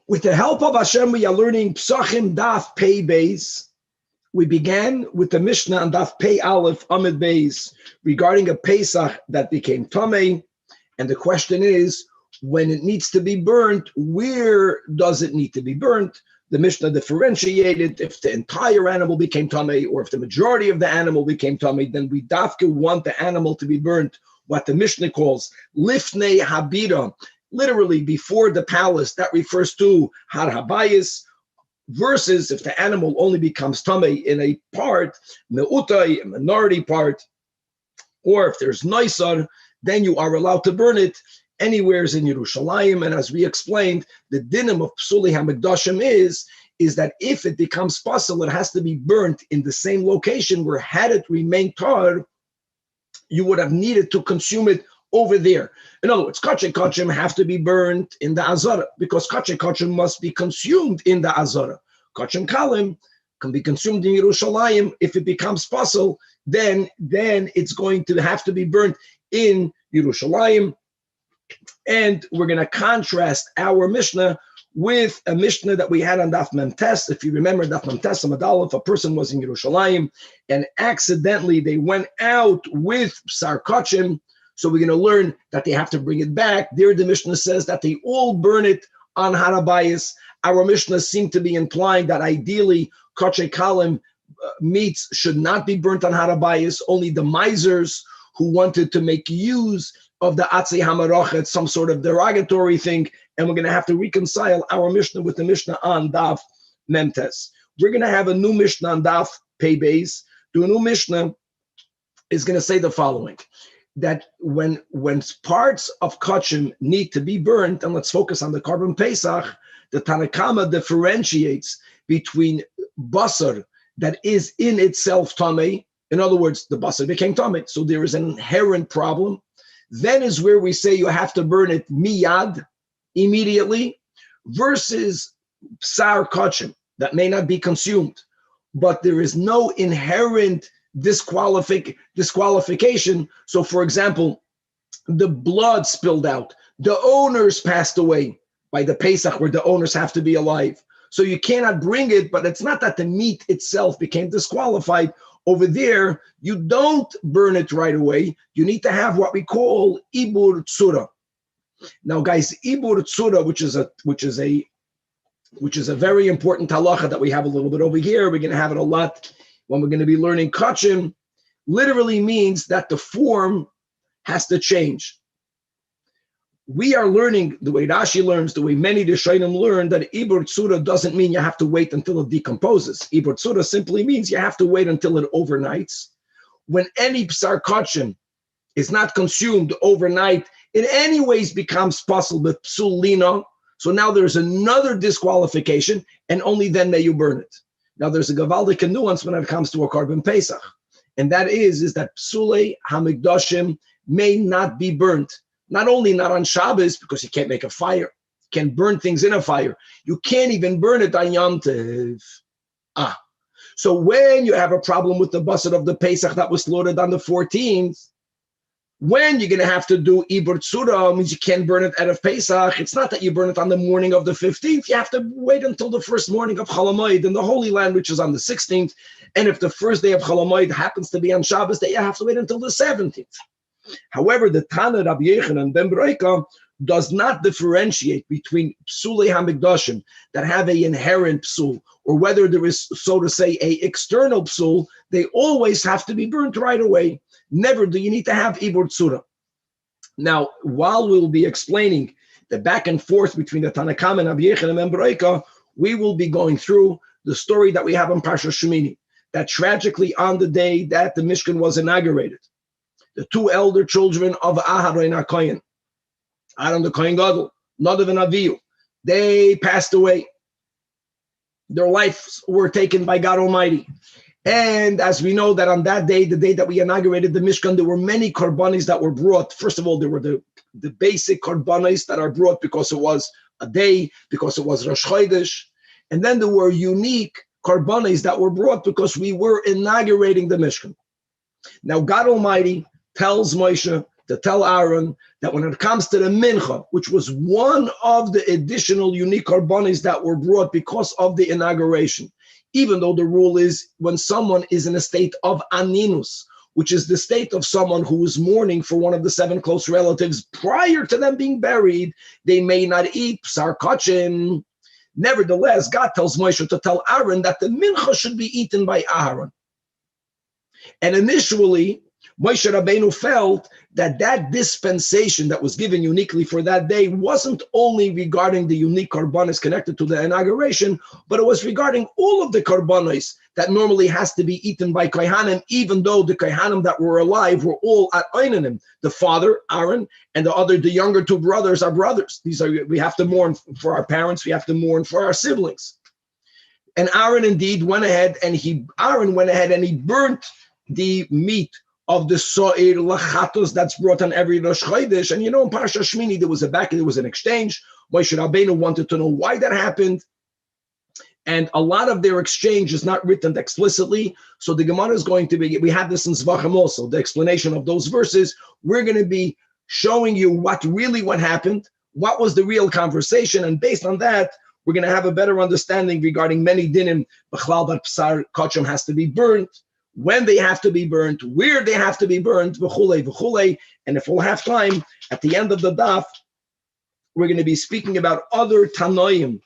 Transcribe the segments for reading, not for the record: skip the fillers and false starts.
With the help of Hashem, we are learning PESACHIM Daf Pei Beis. We began with the Mishnah on Daf Pei Aleph Amid Beis regarding a Pesach that became Tamei. And the question is, when it needs to be burnt, where does it need to be burnt? The Mishnah differentiated if the entire animal became Tamei or if the majority of the animal became Tamei, then we dafka want the animal to be burnt, what the Mishnah calls Lifnei Habira, literally before the palace. That refers to Har Habayis, versus if the animal only becomes Tamei in a part, Meutai, a minority part, or if there's Naisar, then you are allowed to burn it anywhere in Yerushalayim. And as we explained, the dinim of Psuli HaMikdashim is that if it becomes pasul, it has to be burnt in the same location where, had it remained tar, you would have needed to consume it over there. In other words, kachim have to be burnt in the azara, because kachim must be consumed in the azara. Kachim kalim can be consumed in Yerushalayim. If it becomes pasul, then it's going to have to be burnt in Yerushalayim. And we're going to contrast our Mishnah with a Mishnah that we had on Daf Memtes. If you remember Daf Memtes, if a person was in Yerushalayim and accidentally they went out with Psar Kachim, so we're going to learn that they have to bring it back. There the Mishnah says that they all burn it on Har Habayis. Our Mishnah seemed to be implying that ideally Kachei Kalim meats should not be burnt on Har Habayis. Only the misers who wanted to make use of the Atzei HaMarachet, some sort of derogatory thing, and we're going to have to reconcile our Mishnah with the Mishnah on Daf Memtes. We're going to have a new Mishnah on Daf Pei Beis. The new Mishnah is going to say the following, that when parts of Kachim need to be burnt, and let's focus on the Koren Pesach, the Tanach differentiates between basar that is in itself Tamei. In other words, the basar became Tamei, so there is an inherent problem. Then is where we say you have to burn it miyad, immediately, versus psar kachim that may not be consumed, but there is no inherent disqualification. So, for example, the blood spilled out, the owners passed away by the Pesach, where the owners have to be alive. So you cannot bring it, but it's not that the meat itself became disqualified. Over there, you don't burn it right away. You need to have what we call ibur tzura. Now, guys, ibur tzura, which is a very important halacha that we have a little bit over here. We're going to have it a lot when we're going to be learning kachim. Literally means that the form has to change. We are learning the way Rashi learns, the way many Rishonim learn, that ibur tzura doesn't mean you have to wait until it decomposes. Ibur tzura simply means you have to wait until it overnights. When any psar kachim is not consumed overnight, it anyways becomes pasul with psul lino. So now there's another disqualification, and only then may you burn it. Now there's a gavaldik nuance when it comes to a Koren Pesach, and that is that psulei hamikdashim may not be burnt. Not only not on Shabbos, because you can't make a fire, you can't burn things in a fire. You can't even burn it on Yom Tov. So when you have a problem with the basar of the Pesach that was slaughtered on the 14th, when you're going to have to do ibur tzura, means you can't burn it out of Pesach. It's not that you burn it on the morning of the 15th. You have to wait until the first morning of Chol Hamoed in the Holy Land, which is on the 16th. And if the first day of Chol Hamoed happens to be on Shabbos, then you have to wait until the 17th. However, the Tanach, Rabbi Yochanan and Ben Breika does not differentiate between psulei hamikdashim that have a inherent psul, or whether there is, so to say, a external psul. They always have to be burnt right away. Never do you need to have ibur tzura. Now, while we'll be explaining the back and forth between the Tanach and Rabbi Yochanan and Ben Breika, we will be going through the story that we have in Parsha Shemini, that tragically on the day that the Mishkan was inaugurated, the two elder children of Aharon HaKohen, Aaron the Kohen Gadol, Nadav and Avihu, they passed away. Their lives were taken by God Almighty. And as we know that on that day, the day that we inaugurated the Mishkan, there were many korbanos that were brought. First of all, there were the basic korbanos that are brought because it was a day, because it was Rosh Chodesh. And then there were unique korbanos that were brought because we were inaugurating the Mishkan. Now, God Almighty tells Moshe to tell Aaron that when it comes to the mincha, which was one of the additional unique korbanos that were brought because of the inauguration, even though the rule is when someone is in a state of aninus, which is the state of someone who is mourning for one of the 7 close relatives prior to them being buried, they may not eat PESACHIM. Nevertheless, God tells Moshe to tell Aaron that the mincha should be eaten by Aaron. And initially, Moshe Rabbeinu felt that that dispensation that was given uniquely for that day wasn't only regarding the unique korbanos connected to the inauguration, but it was regarding all of the korbanos that normally has to be eaten by kohanim, even though the kohanim that were alive were all at Einanim. The father, Aaron, and the younger 2 brothers are brothers. We have to mourn for our parents, we have to mourn for our siblings. And Aaron indeed went ahead and he burnt the meat of the so'ir lachatos that's brought on every Rosh Chodesh. And in Parashat Shmini, there was an exchange. Moshe Rabbeinu wanted to know why that happened. And a lot of their exchange is not written explicitly. So the Gemara is going to be, we have this in Zajac also, the explanation of those verses. We're going to be showing you what happened, what was the real conversation. And based on that, we're going to have a better understanding regarding many dinim, b'chlal that PESACHIM has to be burnt, when they have to be burnt, where they have to be burnt, v'chulei. And if we'll have time, at the end of the daf, we're going to be speaking about other Tanoim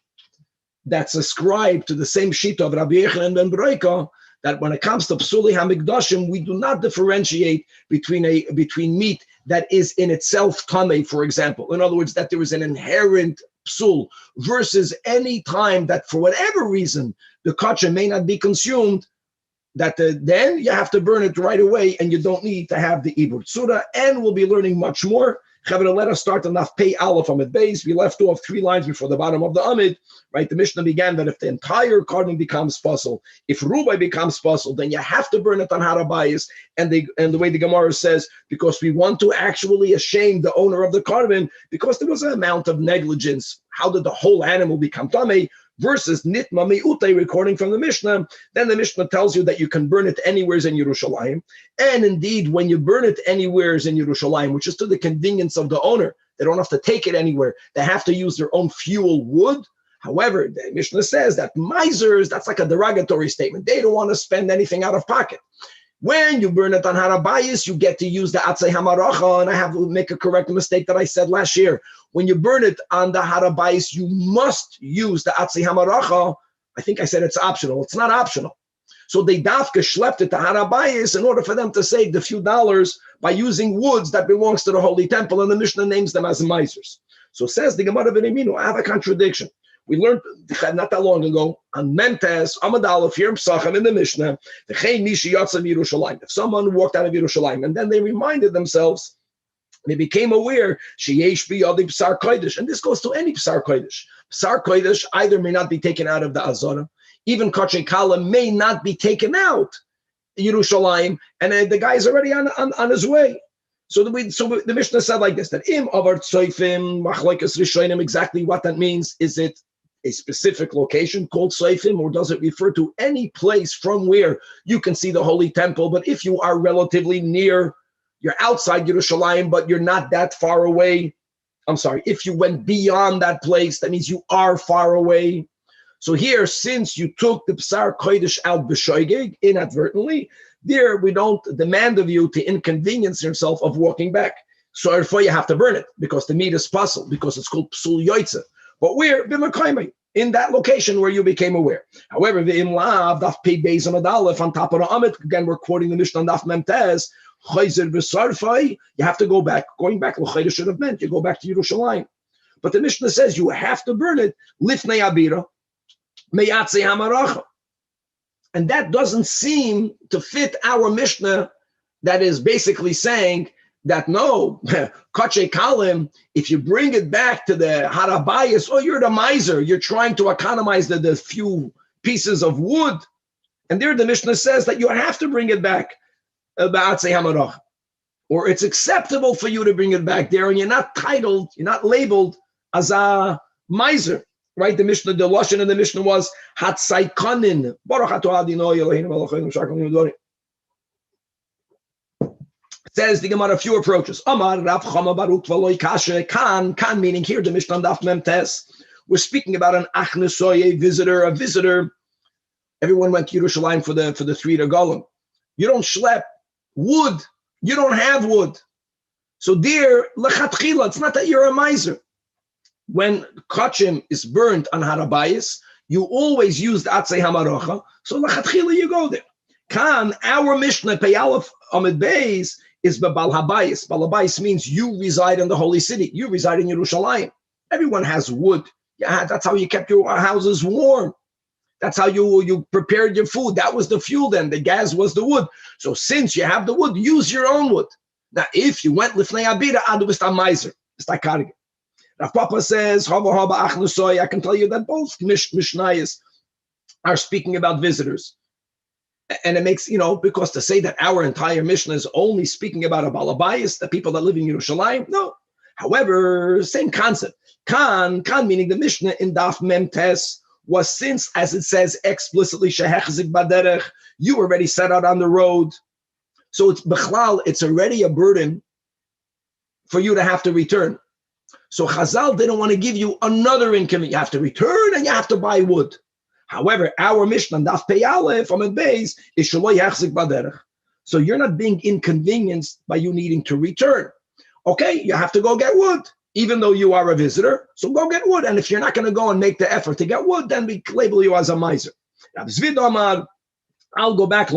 that's ascribed to the same sheet of Rabbi Yochanan ben Broika, that when it comes to Psuli HaMikdashim, we do not differentiate between meat that is in itself Tamei, for example. In other words, that there is an inherent Psul, versus any time that for whatever reason the kosher may not be consumed, that then you have to burn it right away and you don't need to have the Ibur Tzura. And we'll be learning much more. Chavra, let us start on Daf Pei Aleph Amid Beis. We left off 3 lines before the bottom of the Amid, right? The Mishnah began that if the entire carbon becomes puzzle, if Rubai becomes puzzle, then you have to burn it on Harabayas. And the way the Gemara says, because we want to actually shame the owner of the carbon, because there was an amount of negligence. How did the whole animal become tamei? Versus nitma me'ute, recording from the Mishnah, then the Mishnah tells you that you can burn it anywhere in Yerushalayim. And indeed, when you burn it anywhere in Yerushalayim, which is to the convenience of the owner, they don't have to take it anywhere. They have to use their own fuel wood. However, the Mishnah says that misers, that's like a derogatory statement. They don't want to spend anything out of pocket. When you burn it on Harabayis, you get to use the Atzei Hamaracha, and I have to make a correct mistake that I said last year. When you burn it on the Harabayis, you must use the Atzei Hamaracha. I think I said it's optional. It's not optional. So they dafka schlepped it to Harabayis in order for them to save the few dollars by using woods that belongs to the Holy Temple, and the Mishnah names them as misers. So says the Gemara B'Neminu, I have a contradiction. We learned not that long ago on Mentes, Amad Aleph, here in PESACHIM in the Mishnah, if someone walked out of Yerushalayim and then they reminded themselves, they became aware, P'sar Kodesh, and this goes to any P'sar Kodesh. P'sar Kodesh either may not be taken out of the Azara, even Kachay Kala may not be taken out Yerushalayim, and the guy is already on his way. So the Mishnah said like this, that im avar tzoifim, machlokes rishonim, exactly what that means. Is it a specific location called tzoifim, or does it refer to any place from where you can see the Holy Temple? But if you are relatively near, you're outside Yerushalayim, but you're not that far away. I'm sorry, if you went beyond that place, that means you are far away. So here, since you took the P'sar Kodesh out b'shoigeg, inadvertently, there we don't demand of you to inconvenience yourself of walking back. So therefore you have to burn it, because the meat is puzzle, because it's called psul yoitze. But we're b'mekayim, in that location where you became aware. However, v'im lav daf pei beis amad aleph on top of the amit, again we're quoting the Mishnah on daf memtes, chayzer v'sarfai, you have to go back. Going back, l'chayder should have meant you go back to Yerushalayim. But the Mishnah says you have to burn it lifnei abira, me'atzei hamaracha. And that doesn't seem to fit our Mishnah that is basically saying that no, Kachay Kalim, if you bring it back to the Harabayas, oh, you're the miser, you're trying to economize the few pieces of wood. And there the Mishnah says that you have to bring it back, or it's acceptable for you to bring it back there, and you're not titled, you're not labeled as a miser. Right, the Mishnah, the Lashon in the Mishnah was Hatzaikonin. Says the Gemara, a few approaches. Amar Rav Chama Baruch V'loi Kashe Kan meaning here the Mishnah Daf Mem Tes. We're speaking about an achnesoy, a visitor. Everyone went to Yerushalayim for the 3 Golem. You don't schlep wood. You don't have wood. So there, lechatchila, it's not that you're a miser. When kachim is burnt on harabayis, you always use the atzei hamarocha. So lechatchila, you go there. Kan, our Mishnah Peyalef Amid Beis is bebal habayis. Bal habayis means you reside in the holy city. You reside in Yerushalayim. Everyone has wood. Yeah, that's how you kept your houses warm. That's how you prepared your food. That was the fuel then. The gas was the wood. So since you have the wood, use your own wood. Now, if you went lifnei abira, adu bist a miser. Bist a karge. Rav Papa says, I can tell you that both Mishnayos are speaking about visitors. And it makes, because to say that our entire Mishnah is only speaking about a balabayis, the people that live in Yerushalayim, no. However, same concept. Kan meaning the Mishnah in Daf Mem Tes was since, as it says explicitly, shehechzik baderech, you already set out on the road. So it's bechlal, it's already a burden for you to have to return. So Chazal didn't want to give you another income. You have to return and you have to buy wood. However, our Mishnah, Daf Pei Aleph from a base, is shaloi yachzik baderech. So you're not being inconvenienced by you needing to return. Okay, you have to go get wood, even though you are a visitor. So go get wood. And if you're not going to go and make the effort to get wood, then we label you as a miser. I'll go back.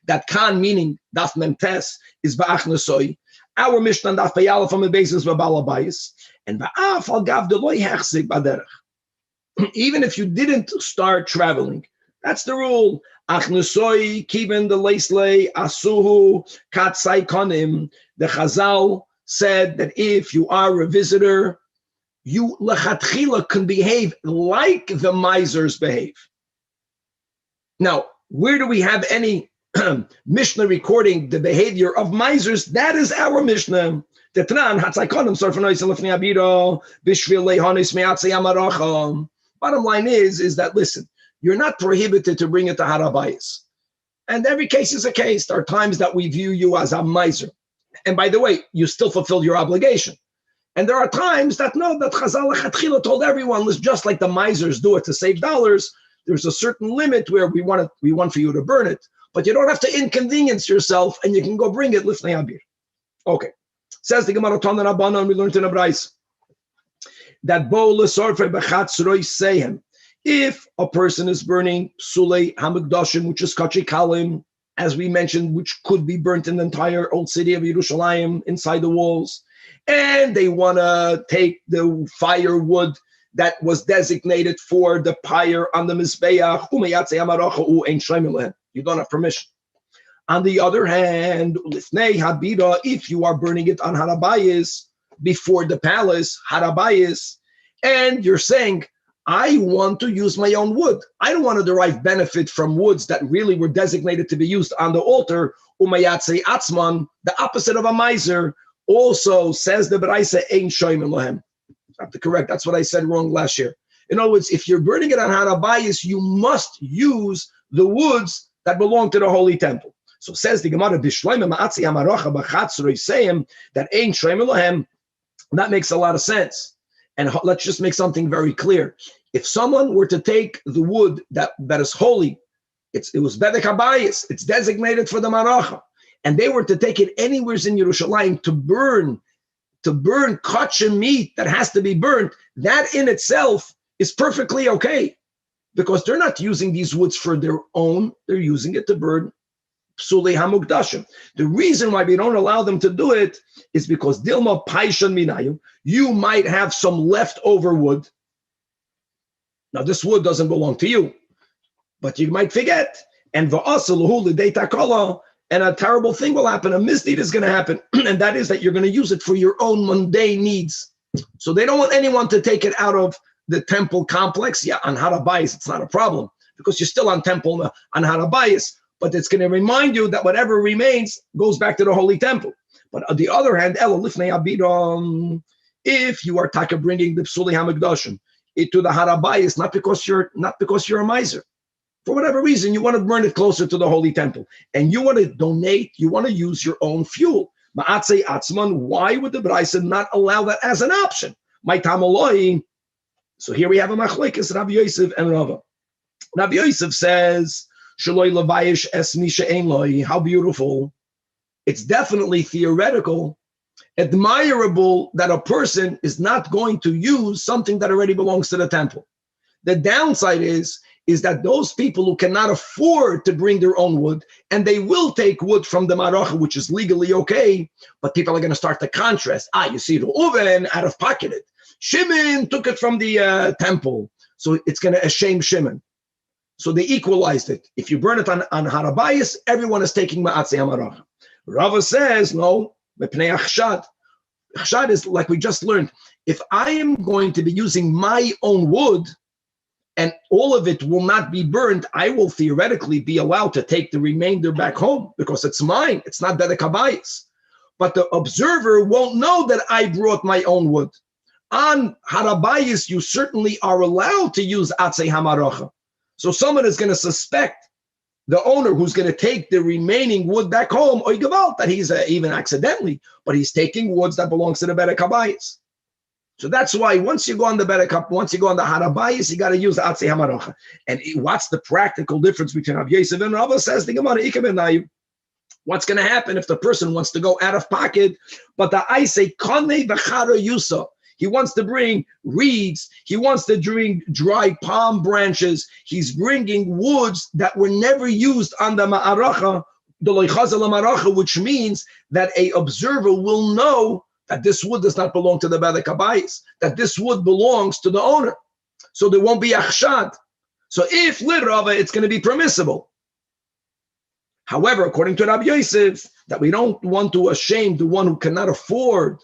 That kan meaning daf mem tes is ba'achnesoi. Our Mishnah daf peyala from the basis of balabayis, and ba'af al gav deloy hechzik baderech. Even if you didn't start traveling, that's the rule. Achnesoi kiven the leislei asuhu katzai konim. The Chazal said that if you are a visitor, you lechatchila can behave like the misers behave. Now, where do we have any Mishnah recording the behavior of misers? That is our Mishnah. Bottom line is that, listen, you're not prohibited to bring it to harabayis. And every case is a case. There are times that we view you as a miser. And by the way, you still fulfill your obligation. And there are times that Chazal Lechatchila told everyone, just like the misers do it to save dollars, there's a certain limit where we want for you to burn it. But you don't have to inconvenience yourself, and you can go bring it lifnei abir. Okay. Says the Gemara Tanach Rabbanan, and we learned in a brayso that bo lesorfei bechatzroi sehem. If a person is burning psulei hamikdashim, which is kachi kalim, as we mentioned, which could be burnt in the entire old city of Yerushalayim inside the walls, and they want to take the firewood that was designated for the pyre on the Mizbeach, you don't have permission. On the other hand, if you are burning it on harabayis, before the palace, harabayis, and you're saying, I want to use my own wood. I don't want to derive benefit from woods that really were designated to be used on the altar. Umayatse atzman, the opposite of a miser, also says the Beraisa ein shoyim lohem. I have to correct. That's what I said wrong last year. In other words, if you're burning it on harabayis, you must use the woods that belong to the holy temple. So says the Gemara, that ein shoyim lohem. That makes a lot of sense. And let's just make something very clear. If someone were to take the wood that is holy, it was bedek habayis, it's designated for the maracha, and they were to take it anywhere in Yerushalayim to burn kachim meat that has to be burnt, that in itself is perfectly okay, because they're not using these woods for their own, they're using it to burn psulei hamukdashim. The reason why we don't allow them to do it is because dilma paishan minayu, you might have some leftover wood. Now this wood doesn't belong to you, but you might forget, and and a terrible thing will happen, a misdeed is going to happen, and that is that you're going to use it for your own mundane needs. So they don't want anyone to take it out of the temple complex. Yeah, on harabayis it's not a problem, because you're still on temple on harabayis, but it's going to remind you that whatever remains goes back to the holy temple. But on the other hand, if you are taka bringing the psulei hamikdashim to the harabayis, not because you're a miser, For whatever reason, you want to burn it closer to the holy temple, and you want to donate, you want to use your own fuel. Ma'atzei atzman, why would the Braisa not allow that as an option? My tamaloi. So here we have a machlekes, Rabbi Yosef and Rava. Rabbi Yosef says, Shaloi levayish es misha ein loi. How beautiful. It's definitely theoretical, admirable that a person is not going to use something that already belongs to the temple. The downside is that those people who cannot afford to bring their own wood, and they will take wood from the maracha, which is legally okay, but people are going to start to contrast. You see, the Reuven out of pocketed. Shimon took it from the temple, so it's going to shame Shimon. So they equalized it. If you burn it on Harabayas, everyone is taking ma'atzei hamaracha. Rava says, no, mepnei achshad. Achshad is like we just learned. If I am going to be using my own wood, and all of it will not be burned, I will theoretically be allowed to take the remainder back home because it's mine. It's not bedek habayis. But the observer won't know that I brought my own wood. On harabayis, you certainly are allowed to use atzei hamaracha. So someone is going to suspect the owner who's going to take the remaining wood back home, or gewalt, that he's even accidentally, but he's taking woods that belongs to the bedek habayis. So that's why once you go on the bedek, once you go on the harabayis, you got to use atzei hamaracha. And what's the practical difference between Rabbi Yosef and Rava? Says the Gemara, what's going to happen if the person wants to go out of pocket, but the I say konei v'chara yusa. He wants to bring reeds. He wants to bring dry palm branches. He's bringing woods that were never used on the ma'aracha, the loichazal ma'aracha, which means that a observer will know that this wood does not belong to the bedek habayis, that this wood belongs to the owner. So there won't be achshad. So if lirava, it's going to be permissible. However, according to Rabbi Yosef, that we don't want to shame the one who cannot afford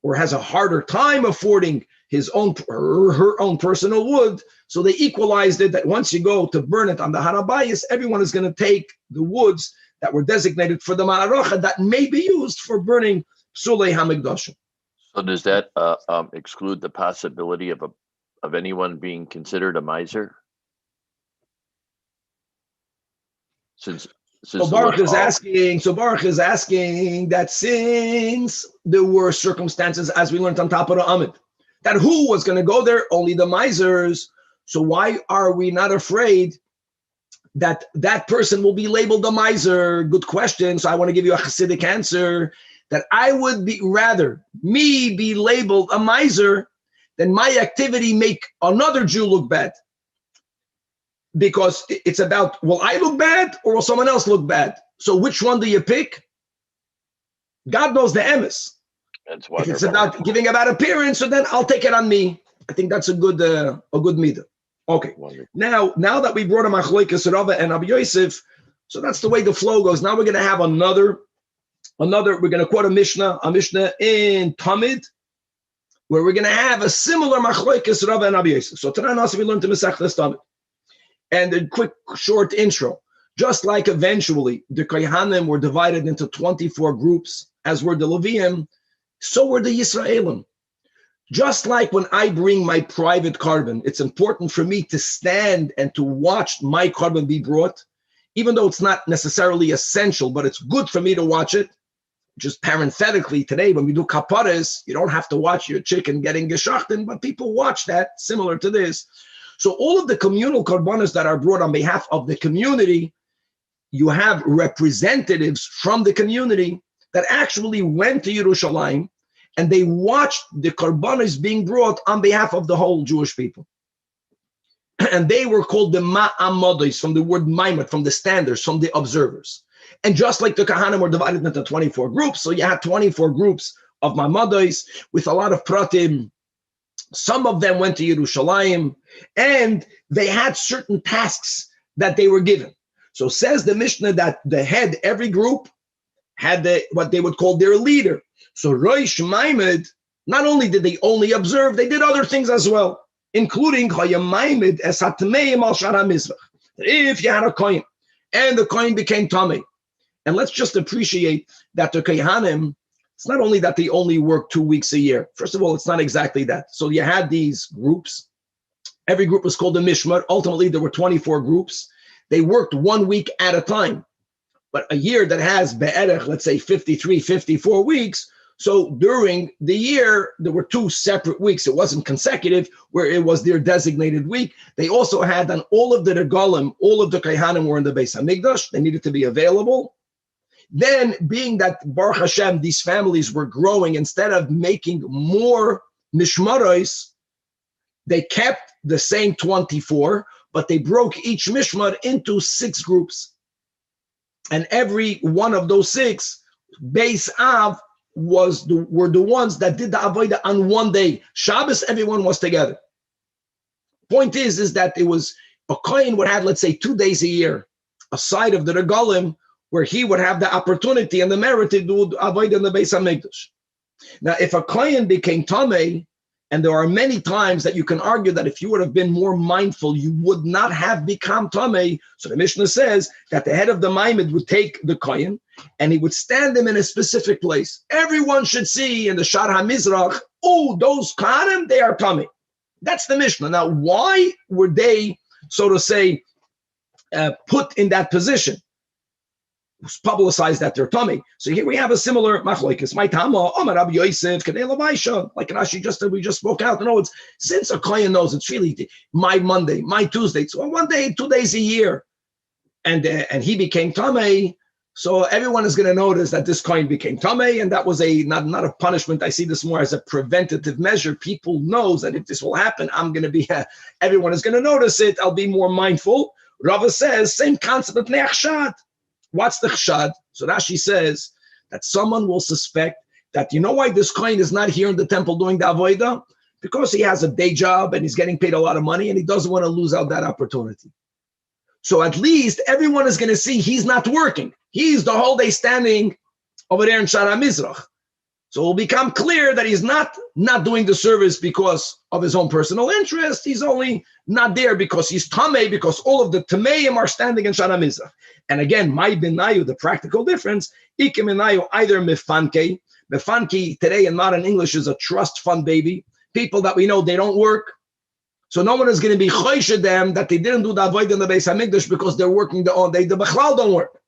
or has a harder time affording his own or her own personal wood. So they equalized it that once you go to burn it on the harabayis, everyone is going to take the woods that were designated for the ma'aracha that may be used for burning psulei hamikdashim. So does that exclude the possibility of anyone being considered a miser? So Baruch is asking that since there were circumstances, as we learned on top of the Amid, that who was going to go there? Only the misers. So why are we not afraid that that person will be labeled a miser? Good question. So I want to give you a Hasidic answer, that I would be rather me be labeled a miser than my activity make another Jew look bad. Because it's about, will I look bad or will someone else look bad? So which one do you pick? God knows the emes. If it's about giving a bad appearance, so then I'll take it on me. I think that's a good midah. Okay. Wonderful. Now that we brought a machlokes Rava and Rabbi Yosef, so that's the way the flow goes. Now we're going to have another. We're going to quote a Mishnah in Talmud, where we're going to have a similar machlokes Rava and Rabbi Yosef. So tonight also we learned to Mesechtes Talmud. And a quick, short intro. Just like eventually the Kohanim were divided into 24 groups, as were the Leviim, so were the Yisraelim. Just like when I bring my private carbon, it's important for me to stand and to watch my carbon be brought, even though it's not necessarily essential, but it's good for me to watch it. Just parenthetically, today when we do kaparas, you don't have to watch your chicken getting geschachten, but people watch that, similar to this. So all of the communal karbanos that are brought on behalf of the community, you have representatives from the community that actually went to Yerushalayim and they watched the karbanos being brought on behalf of the whole Jewish people. And they were called the ma'amodos, from the word maimat, from the standards, from the observers. And just like the Kahanim were divided into 24 groups, so you had 24 groups of ma'amodos with a lot of pratim. Some of them went to Yerushalayim, and they had certain tasks that they were given. So says the Mishnah that the head, every group, had what they would call their leader. So Rosh Maimed, not only did they only observe, they did other things as well, including Maimed es hatmeim al shara mizrach. If you had a coin, and the coin became tamei. And let's just appreciate that the Kohanim, it's not only that they only work 2 weeks a year. First of all, it's not exactly that. So you had these groups. Every group was called a mishmar. Ultimately, there were 24 groups. they worked 1 week at a time. But a year that has be'erech, let's say 53, 54 weeks, so during the year, there were 2 separate weeks. It wasn't consecutive, where it was their designated week. They also had on all of the regalim, all of the kaihanim were in the Beis HaMikdash. They needed to be available. Then, being that Baruch Hashem, these families were growing, instead of making more mishmaros, they kept the same 24, but they broke each mishmar into 6 groups. And every one of those 6, Beis Av, were the ones that did the avodah on one day. Shabbos, everyone was together. Point is that it was a kohen would have, let's say, 2 days a year, aside of the regalim, where he would have the opportunity and the merit to do avodah in the Beis HaMikdash. Now, if a kohen became tamei, and there are many times that you can argue that if you would have been more mindful, you would not have become tamei. So the Mishnah says that the head of the maimed would take the kohen and he would stand him in a specific place. Everyone should see in the Shar HaMizrach, oh, those kohanim, they are tamei. That's the Mishnah. Now, why were they, so to say, put in that position? Publicized that they're tummy. So here we have a similar machlokes. My tama, Omar Rabbi Yosef, Kadei Lavaisha, like Rashi we just spoke out. No, it's since a kohen knows it's really my Monday, my Tuesday. So 1 day, 2 days a year, and he became tamei. So everyone is going to notice that this kohen became tamei, and that was not a punishment. I see this more as a preventative measure. People knows that if this will happen, I'm going to be. Everyone is going to notice it. I'll be more mindful. Rava says same concept of neachshad. What's the chshad? So Rashi says that someone will suspect that, you know why this kohen is not here in the temple doing the avodah? Because he has a day job and he's getting paid a lot of money and he doesn't want to lose out that opportunity. So at least everyone is going to see he's not working. He's the whole day standing over there in Shar HaMizrach. So it will become clear that he's not doing the service because of his own personal interest. He's only not there because he's tamei, because all of the tameim are standing in Shar HaMizrach. And again, my benayu, the practical difference, ike benayu, either mefanke. Mefanke today in modern English is a trust fund baby. People that we know, they don't work. So no one is going to be choished them that they didn't do the avodah in the Beis HaMikdash because they're working the own day. The bechlal don't work.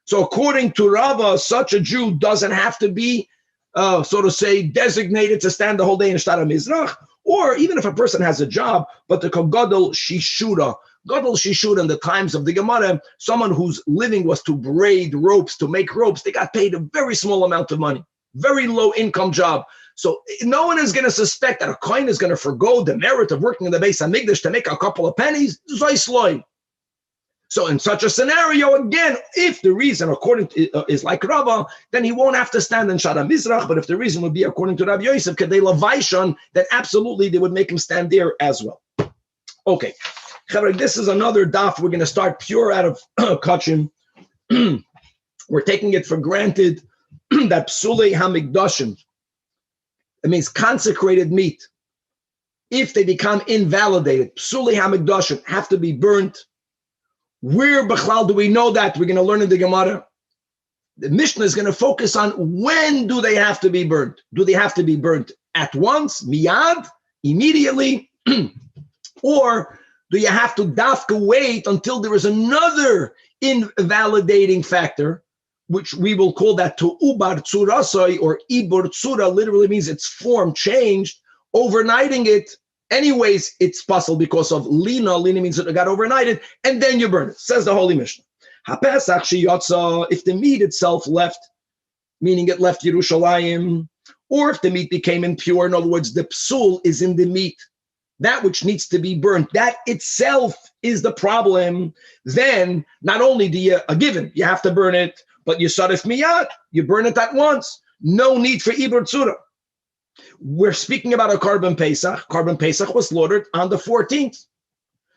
So according to Rava, such a Jew doesn't have to be so to say, designated to stand the whole day in Shtar HaMizrach, or even if a person has a job, but the Gadol Shishura. Gadol Shishura in the times of the Gemara, someone whose living was to braid ropes, to make ropes, they got paid a very small amount of money, very low income job. So no one is going to suspect that a kohen is going to forgo the merit of working in the Beis HaMikdash to make a couple of pennies. Zoisloy. So in such a scenario, again, if the reason according to is like Rava, then he won't have to stand in Shar HaMizrach. But if the reason would be according to Rabbi Yosef, Kadei Lavaishan, then absolutely they would make him stand there as well. Okay, this is another daf. We're going to start pure out of Kachim. We're taking it for granted that Psulei HaMikdashim, it means consecrated meat, if they become invalidated, Psulei HaMikdashim have to be burnt. Where Bechlal do we know that? We're going to learn in the Gemara. The Mishnah is going to focus on when do they have to be burnt? Do they have to be burnt at once, miyad, immediately? Or do you have to dafka wait until there is another invalidating factor, which we will call that to ubar tzurasai, or ibur tzura, literally means its form changed, overnighting it. Anyways, it's possible because of lina. Lina means that it got overnighted, and then you burn it, says the Holy Mishnah. HaPesach sheyotza, if the meat itself left, meaning it left Yerushalayim, or if the meat became impure, in other words, the psul is in the meat, that which needs to be burnt, that itself is the problem, then not only do you, a given, you have to burn it, but you sarif miyad, you burn it at once. No need for ibur tzura. We're speaking about a Korban Pesach. Korban Pesach was slaughtered on the 14th.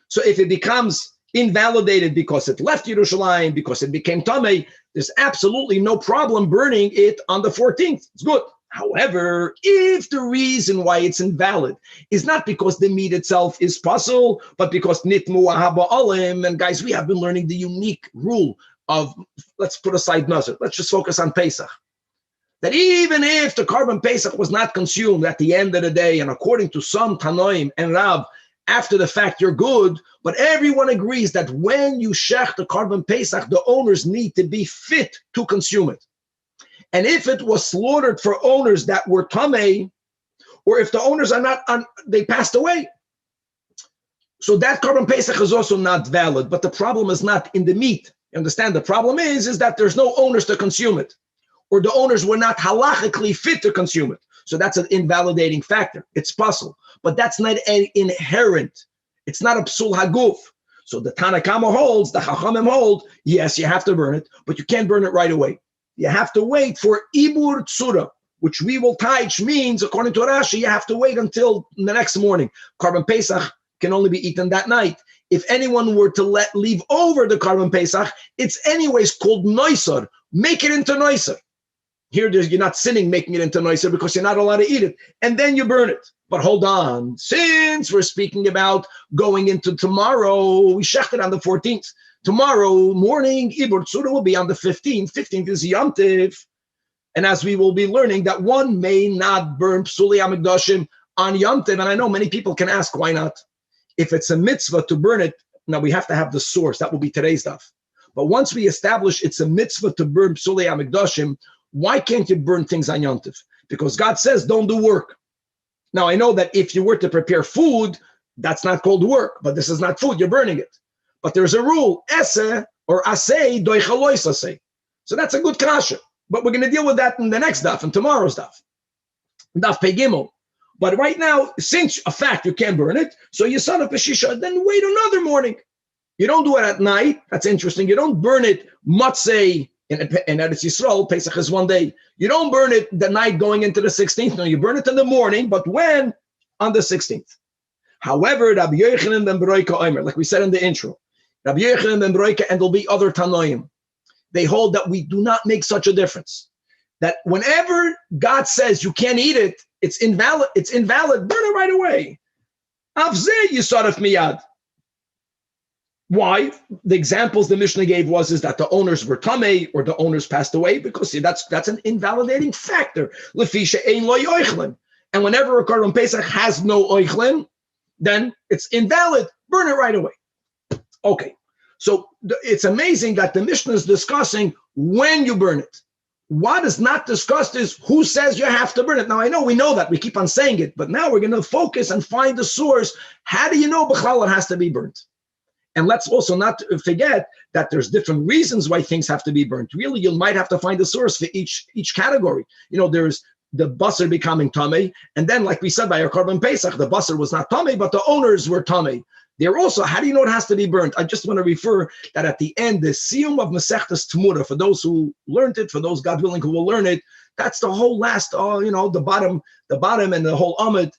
So if it becomes invalidated because it left Yerushalayim, because it became Tamei, there's absolutely no problem burning it on the 14th. It's good. However, if the reason why it's invalid is not because the meat itself is pasul, but because nitmu ahaba olim, and guys, we have been learning the unique rule of, let's put aside Nazir, let's just focus on Pesach. That even if the Korban Pesach was not consumed at the end of the day, and according to some Tanoim and Rab, after the fact you're good, but everyone agrees that when you shech the Korban Pesach, the owners need to be fit to consume it. And if it was slaughtered for owners that were tamei, or if the owners are not, they passed away, so that Korban Pesach is also not valid. But the problem is not in the meat. You understand? The problem is that there's no owners to consume it, or the owners were not halachically fit to consume it. So that's an invalidating factor. It's possible, but that's not an inherent. It's not a psul haguf. So the Tanach holds, the Chachamim hold, yes, you have to burn it, but you can't burn it right away. You have to wait for ibur tzura, which we will teach means, according to Rashi, you have to wait until the next morning. Korban Pesach can only be eaten that night. If anyone were to leave over the Korban Pesach, it's anyways called noiser. Make it into noiser. Here, you're not sinning making it into noiser because you're not allowed to eat it. And then you burn it. But hold on. Since we're speaking about going into tomorrow, we shechted on the 14th. Tomorrow morning, Ibur Tzura will be on the 15th. 15th is Yom Tiv. And as we will be learning, that one may not burn Psuli HaMikdashim on Yom Tiv. And I know many people can ask, why not? If it's a mitzvah to burn it, now we have to have the source. That will be today's stuff. But once we establish it's a mitzvah to burn Psuli HaMikdashim, why can't you burn things on Yom Tov? Because God says don't do work. Now, I know that if you were to prepare food, that's not called work, but this is not food, you're burning it. But there's a rule, ese or asei doichalois asei. So that's a good kasha. But we're going to deal with that in the next daf, in tomorrow's daf. Daf Pei Gimel. But right now, since a fact you can't burn it, so you son of Peshisha, then wait another morning. You don't do it at night. That's interesting. You don't burn it matzeh in Eretz Yisrael. Pesach is one day. You don't burn it the night going into the 16th. No, you burn it in the morning, but when? On the 16th. However, Rabbi Yochanan ben Beroika Omer, like we said in the intro, Rabbi Yochanan ben Beroika, and there'll be other Tanoim, they hold that we do not make such a difference. That whenever God says you can't eat it, it's invalid, burn it right away. Avzeh yisaref miyad. Why? The examples the Mishnah gave is that the owners were tamei or the owners passed away, because see, that's an invalidating factor. Lefisha ein lo yoichlin. And whenever a Koren Pesach has no oichlin, then it's invalid. Burn it right away. Okay. So it's amazing that the Mishnah is discussing when you burn it. What is not discussed is who says you have to burn it. Now, I know we know that. We keep on saying it. But now we're going to focus and find the source. How do you know b'chlal it has to be burnt? And let's also not forget that there's different reasons why things have to be burnt. Really, you might have to find a source for each category. You know, there's the basar becoming tamei, and then, like we said, by our Korban Pesach, the basar was not tamei, but the owners were tamei. They're also, how do you know it has to be burnt? I just want to refer that at the end, the siyum of Masechtas Tmura, for those who learned it, for those, God willing, who will learn it, that's the whole last, the bottom and the whole amud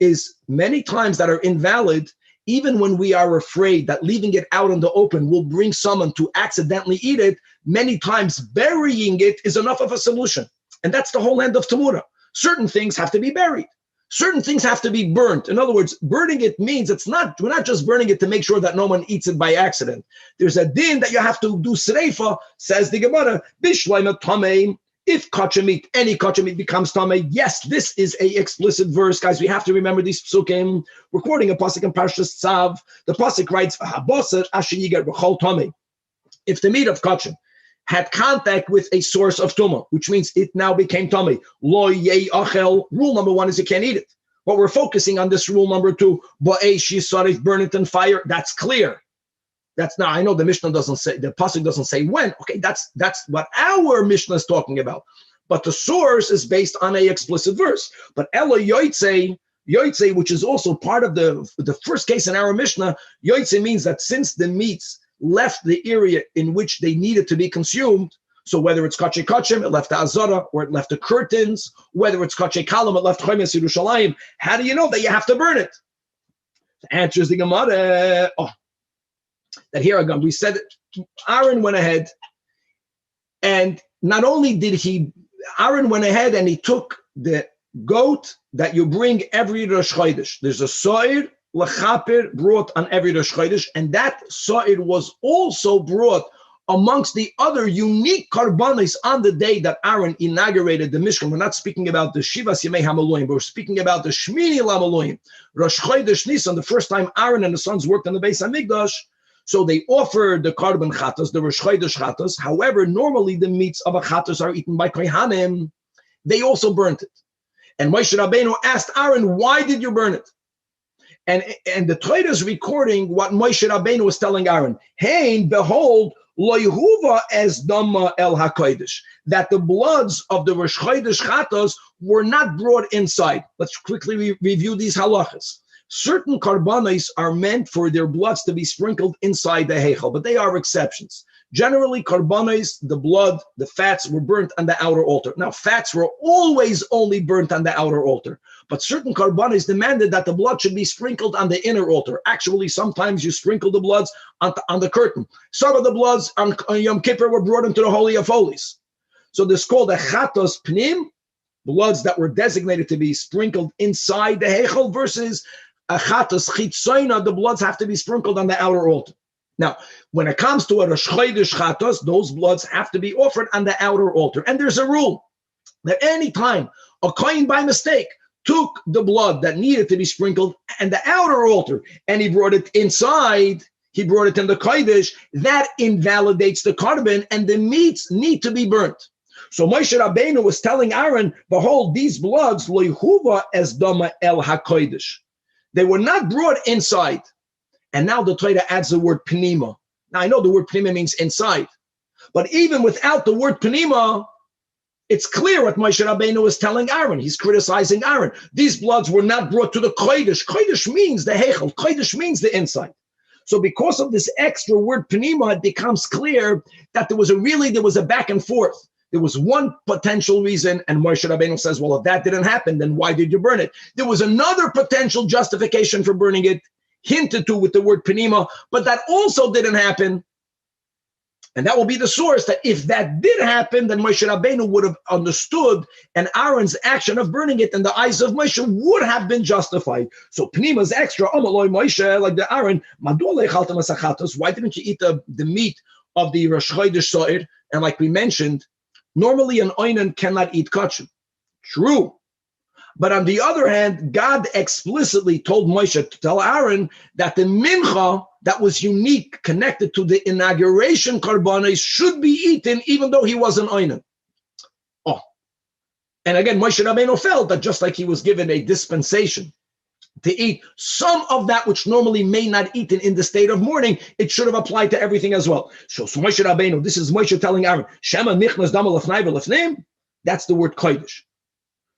is many times that are invalid. Even when we are afraid that leaving it out in the open will bring someone to accidentally eat it, many times burying it is enough of a solution. And that's the whole end of Tamura. Certain things have to be buried. Certain things have to be burnt. In other words, burning it means we're not just burning it to make sure that no one eats it by accident. There's a din that you have to do sreifa, says the Gemara, bishleima tamein. If kosher meat, any kosher meat becomes tamei, yes, this is a explicit verse, guys. We have to remember these psukim. We're quoting a pasuk in Parshas Tzav. The pasuk writes, "Habasar asher yiger b'chol tamei." If the meat of kosher had contact with a source of tumah, which means it now became tamei, lo yei achel. Rule number one is you can't eat it. But we're focusing on this rule number two, bo'esh yisarif, burn it in fire. That's clear. That's now, I know the Mishnah doesn't say, the pasuk doesn't say when. Okay, that's what our Mishnah is talking about. But the source is based on a explicit verse. But Ella Yoitze, which is also part of the first case in our Mishnah, Yoitze means that since the meats left the area in which they needed to be consumed, so whether it's kachei kachim, it left the azara, or it left the curtains, whether it's kachei kalam, it left chomes Yerushalayim, how do you know that you have to burn it? The answer is the Gemara. That here again, we said Aaron went ahead, and not only did Aaron went ahead and he took the goat that you bring every Rosh Chodesh. There's a soir lechaper brought on every Rosh Chodesh, and that soir was also brought amongst the other unique karbanos on the day that Aaron inaugurated the Mishkan. We're not speaking about the Shivas Yemei HaMaloim, but we're speaking about the Shmini LaMaloim, Rosh Chodesh Nisan, the first time Aaron and the sons worked on the Beis HaMikdash. So they offered the karban chatas, the Rosh Chodesh chatas. However, normally the meats of a chatas are eaten by kohanim. They also burnt it. And Moshe Rabbeinu asked Aaron, why did you burn it? And the Torah is recording what Moshe Rabbeinu was telling Aaron. Hey, behold, lo Yehuva as dama el hakodesh, that the bloods of the Rosh Chodesh chatas were not brought inside. Let's quickly review these halachas. Certain karbanos are meant for their bloods to be sprinkled inside the heichal, but they are exceptions. Generally, karbanos, the blood, the fats were burnt on the outer altar. Now, fats were always only burnt on the outer altar, but certain karbanos demanded that the blood should be sprinkled on the inner altar. Actually, sometimes you sprinkle the bloods on the curtain. Some of the bloods on Yom Kippur were brought into the Holy of Holies. So this is called a chatos pnim, bloods that were designated to be sprinkled inside the heichal, versus a chatos chitzoina, the bloods have to be sprinkled on the outer altar. Now, when it comes to a Rosh Chodesh chatos, those bloods have to be offered on the outer altar. And there's a rule that any time a kohen by mistake took the blood that needed to be sprinkled and the outer altar and he brought it inside, he brought it in the kodesh, that invalidates the korban and the meats need to be burnt. So Moshe Rabbeinu was telling Aaron, behold, these bloods, lo Yehuva es dama el hakodesh. They were not brought inside. And now the Torah adds the word pnima. Now I know the word pnima means inside, but even without the word pnima, it's clear what Moshe Rabbeinu is telling Aaron. He's criticizing Aaron. These bloods were not brought to the kodesh. Kodesh means the heichel. Kodesh means the inside. So because of this extra word pnima, it becomes clear that there was a back and forth. There was one potential reason, and Moshe Rabbeinu says, well, if that didn't happen, then why did you burn it? There was another potential justification for burning it, hinted to with the word penima, but that also didn't happen. And that will be the source that if that did happen, then Moshe Rabbeinu would have understood, and Aaron's action of burning it in the eyes of Moshe would have been justified. So penima's extra, Amaloi Moshe, like the Aaron, why didn't you eat the meat of the Rosh Chodesh Sa'ir? And like we mentioned, normally an oinen cannot eat kachim. True. But on the other hand, God explicitly told Moshe to tell Aaron that the mincha that was unique, connected to the inauguration karbanos, should be eaten even though he was an oinen. Oh, and again, Moshe Rabbeinu felt that just like he was given a dispensation to eat some of that which normally may not eaten in the state of mourning, it should have applied to everything as well. So Moshe Rabbeinu, this is Moshe telling Aaron, Shema nichnas dama lefnai v'lefneim, that's the word kodesh.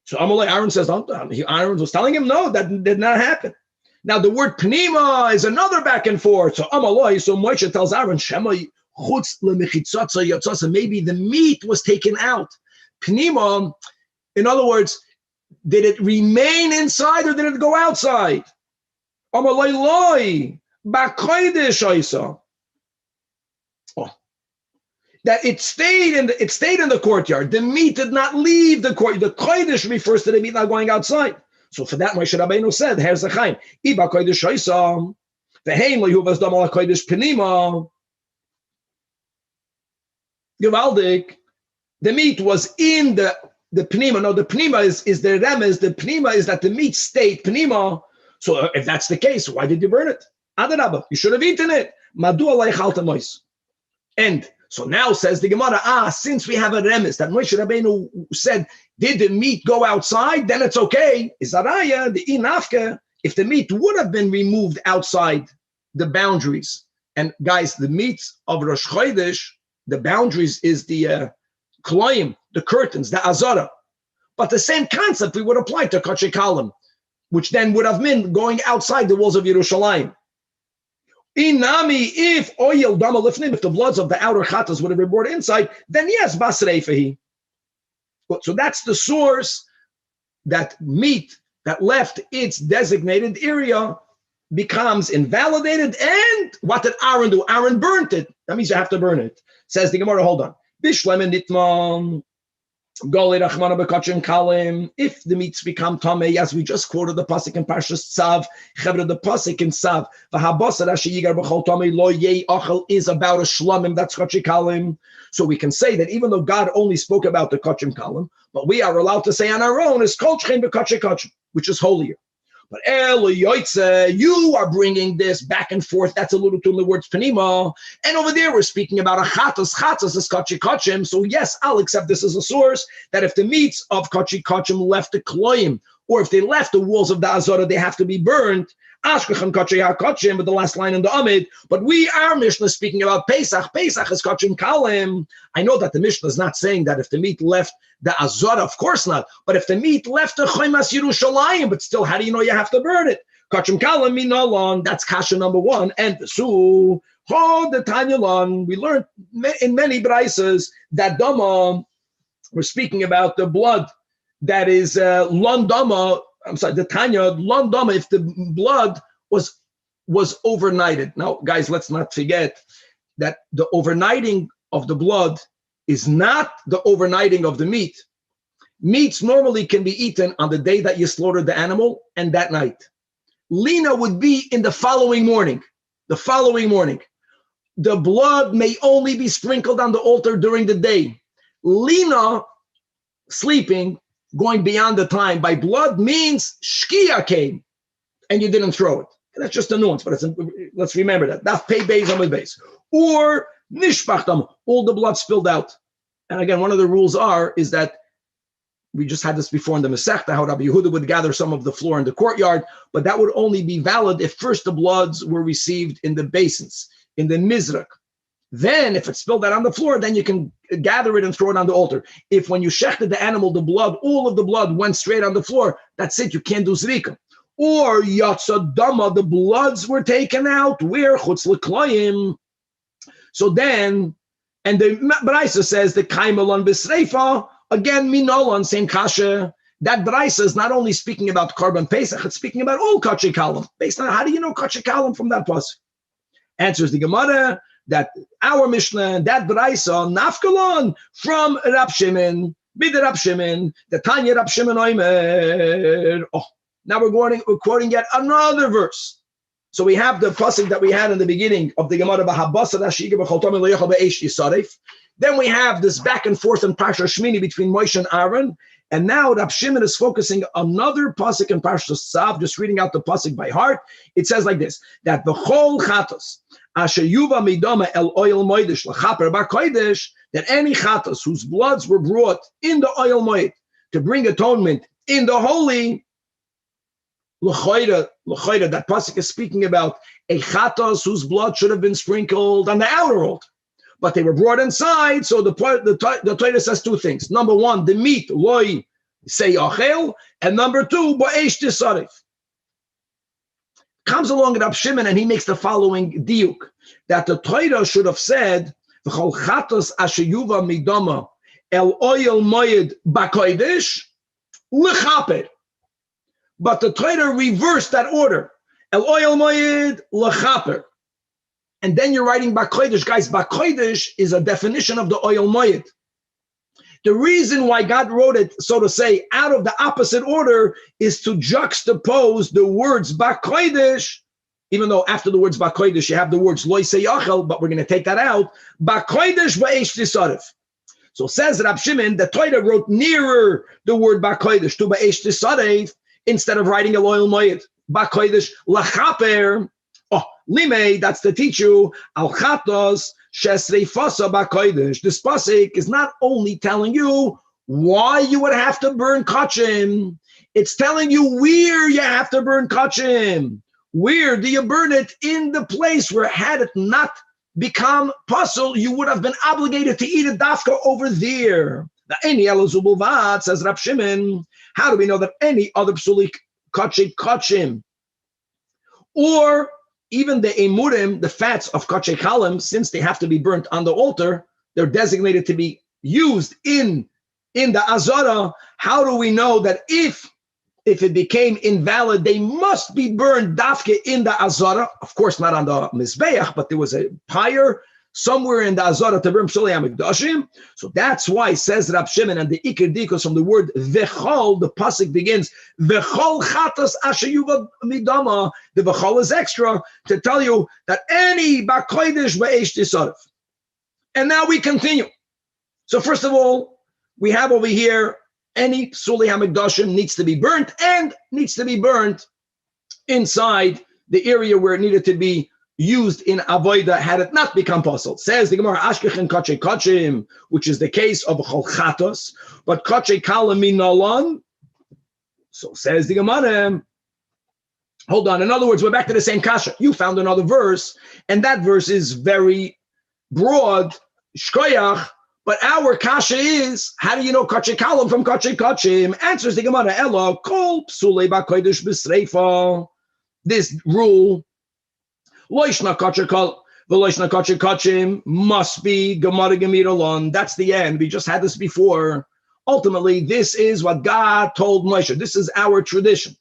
So Amalei, Aaron says, Aaron was telling him, no, that did not happen. Now the word pnima is another back and forth. So Amalei, so Moshe tells Aaron, Shema chutz lemechitzatza yatzasa, maybe the meat was taken out. Pnima, in other words, did it remain inside or did it go outside? Amalei loy, ba'kodesh oisa. That it stayed in the courtyard. The meat did not leave the courtyard. The kodesh refers to the meat not going outside. So for that, Moshe Rabbeinu said, "Here's the chaim. Iba kodesh hoisa, veheim lo yuvas dam ala kodesh penima." Givaldik, the meat was in the penima. No, the penima is the remez. The penima is that the meat stayed penima. So if that's the case, why did you burn it? Adarabba, you should have eaten it. Madu alay chalta mois. And so now says the Gemara, since we have a remes that Moshe Rabbeinu said, did the meat go outside? Then it's okay. Izaraya, the inafka, if the meat would have been removed outside the boundaries. And guys, the meat of Rosh Chodesh, the boundaries is the kloim, the curtains, the azara. But the same concept we would apply to Kachei Kalim, which then would have been going outside the walls of Yerushalayim. Inami, if oil dama lifnim, if the bloods of the outer chatas would have been brought inside, then yes, basreifehi. So that's the source that meat that left its designated area becomes invalidated. And what did Aaron do? Aaron burnt it. That means you have to burn it. Says the Gemara, hold on. Bishlem and nitman. If the meats become tamei, as we just quoted the pasuk in Parshas Tzav, the pasuk in Tzav, is about a shlamim, that's kachim kalim. So we can say that even though God only spoke about the kachim kalim, but we are allowed to say on our own is kolchchen b'kachim kachim, which is holier. But you are bringing this back and forth. That's alluded to in the words panima. And over there, we're speaking about a chatos. Chatos is kachi kachim. So yes, I'll accept this as a source that if the meats of kachi kachim left the kloim, or if they left the walls of the azara, they have to be burned. Ashkachan kachi ha-kachim, but the last line in the Amid. But we, our Mishnah, speaking about Pesach. Pesach is kachim kalim. I know that the Mishnah is not saying that if the meat left the azara, of course not. But if the meat left the chomas Yerushalayim, but still, how do you know you have to burn it? Kachim kalim minalon. That's kasha number one. And the su the tanyalon. We learned in many braisas that dama. We're speaking about the blood that is lon dama. I'm sorry, the Tanya, Londama, if the blood was overnighted. Now, guys, let's not forget that the overnighting of the blood is not the overnighting of the meat. Meats normally can be eaten on the day that you slaughtered the animal and that night. Lina would be in the following morning. The following morning. The blood may only be sprinkled on the altar during the day. Lina, sleeping, going beyond the time by blood means shkia came and you didn't throw it. That's just a nuance, but let's remember that. Daf pei beis amud beis. Or nishpachtam, all the blood spilled out. And again, one of the rules is that we just had this before in the Masechta, how Rabbi Yehuda would gather some of the floor in the courtyard, but that would only be valid if first the bloods were received in the basins, in the mizrak. Then, if it spilled out on the floor, then you can gather it and throw it on the altar. If when you shechted the animal, the blood, all of the blood went straight on the floor, that's it, you can't do zrika. Or yatsa dama, the bloods were taken out, where chutz l'klayim. So then, and the Braisa says the kaimalon b'sreifa, again, minolon, same kasha. That Braisa is not only speaking about Korban Pesach, it's speaking about all kachi kalam. Based on how do you know kachi kalam from that pasuk? Answers the Gemara, that our Mishnah, that Braisa, nafkalon from Rab Shimon, bid Rab Shimon, the Tanya Rab Shimon Oimer. Oh, now we're quoting yet another verse. So we have the pasuk that we had in the beginning of the Gemara, then we have this back and forth in Parsha Shmini between Moshe and Aaron, and now Rab Shimon is focusing another pasuk in Parsha Tzav, just reading out the pasuk by heart. It says like this, that the whole chatos, that any chatos whose bloods were brought in the oil moed to bring atonement in the holy, l'choira, that pasuk is speaking about a chatos whose blood should have been sprinkled on the outer altar, but they were brought inside. So the Torah says two things. Number one, the meat loy say achel, and number two, ba'esh tisarif. Comes along with Rab Shimon and he makes the following diuk, that the Torah should have said, "V'chol chatos asher yuva midama el oil moed b'kodesh l'chaper." But the Torah reversed that order, el oil moed l'chaper. And then you're writing b'kodesh. Guys, b'kodesh is a definition of the oil moed. The reason why God wrote it, so to say, out of the opposite order is to juxtapose the words b'kodesh, even though after the words b'kodesh you have the words lo yachel, but we're going to take that out. B'kodesh ba'esh tisarif. So says Rab Shimon, the Torah wrote nearer the word b'kodesh to ba'esh tisarif instead of writing a loyal moed. B'kodesh lachaper. Oh, limei, that's to teach you al chatos. This pasuk is not only telling you why you would have to burn kachim, it's telling you where you have to burn kachim. Where do you burn it? In the place where, had it not become puzzle, you would have been obligated to eat it dafka over there. The any elazubulvat, says Rab Shimon. How do we know that any other psulik kachim, or even the emurim, the fats of kachei kalim, since they have to be burnt on the altar, they're designated to be used in the azara. How do we know that if it became invalid, they must be burned dafke in the azara? Of course, not on the mizbeach, but there was a pyre, somewhere in the Azara to burn Psulei HaMikdashim. So that's why, says Rab Shimon, and the Iker Dikos from the word Vechol, the pasuk begins, Vechol Chatas Asher Yuvad Midama. The Vechol is extra to tell you that any Bakoidish Ba'esh Tisarif. And now we continue. So first of all, we have over here, any Psulei HaMikdashim needs to be burnt and needs to be burnt inside the area where it needed to be used in avoida had it not become possible. Says the Gemara, Ashkechem Kache Kachim, which is the case of Cholchatos, but Kache Kalam Minalan. So says the Gemara, hold on. In other words, we're back to the same kasha. You found another verse, and that verse is very broad, shkoyach, but our kasha is, how do you know Kache Kalam from Kache Kachim? Answers the Gemara, Ella, Kol Psulei Bakoidish B'Sreifa. This rule, Loishna Kachim must be Gemara Gemiralon. That's the end. We just had this before. Ultimately, this is what God told Moshe. This is our tradition.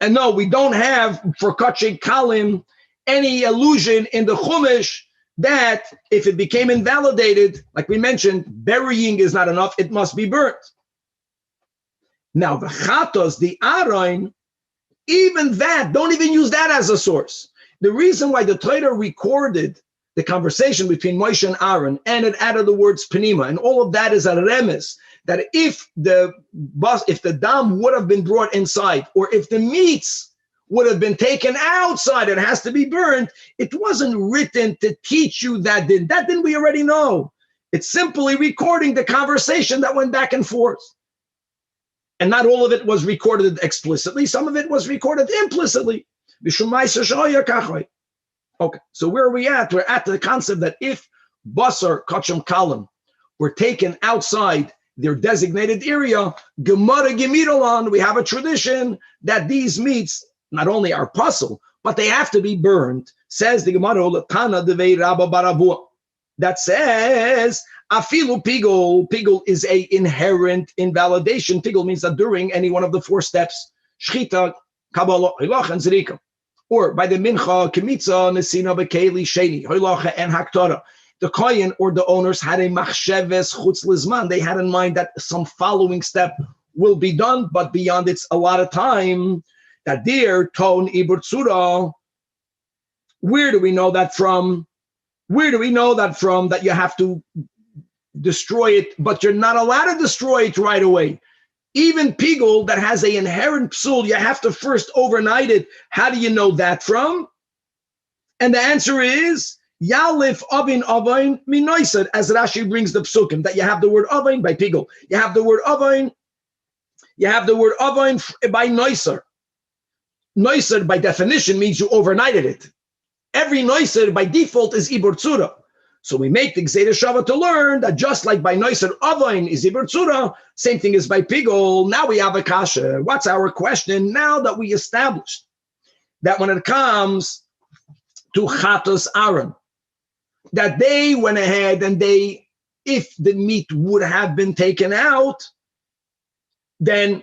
And no, we don't have for Kachim Kalim any illusion in the Chumash that if it became invalidated, like we mentioned, burying is not enough. It must be burnt. Now, the Chatos, the Aron, even that, don't even use that as a source. The reason why the Torah recorded the conversation between Moshe and Aaron, and it added the words Penima, and all of that is a remes, that if the dam would have been brought inside, or if the meats would have been taken outside, it has to be burned, it wasn't written to teach you that din. That din we already know. It's simply recording the conversation that went back and forth. And not all of it was recorded explicitly. Some of it was recorded implicitly. Okay, so where are we at? We're at the concept that if basar kachim kalim were taken outside their designated area, Gemara Gemidolan, we have a tradition that these meats not only are puzzle, but they have to be burned. Says the Gemara, Latana devei Rabba Baravua, that says afilu pigul. Pigul is a inherent invalidation. Pigul means that during any one of the four steps, shchita, kabbalah, hilach, and zrika, or by the mincha, kemitza, nesina, bekeli, sheni, hilach, and haktara, the kohen or the owners had a machsheves chutz lizman. They had in mind that some following step will be done, but beyond it's a lot of time. That dear ton iburtsura. Where do we know that from? Where do we know that from? That you have to destroy it, but you're not allowed to destroy it right away. Even pigul that has an inherent psul, you have to first overnight it. How do you know that from? And the answer is Yalif Avin Avain Minoisad, as Rashi brings the psukim, that you have the word Avain by pigul. You have the word Avain. You have the word Avain by Noiser. Noiser by definition means you overnighted it. Every noiser by default is ibur tzura. So we make the Gzeira Shava to learn that just like by noiser avain is ibur tzura, same thing is by pigul. Now we have a kasha. What's our question? Now that we established that when it comes to Chatos Aaron, that they went ahead and they, if the meat would have been taken out, then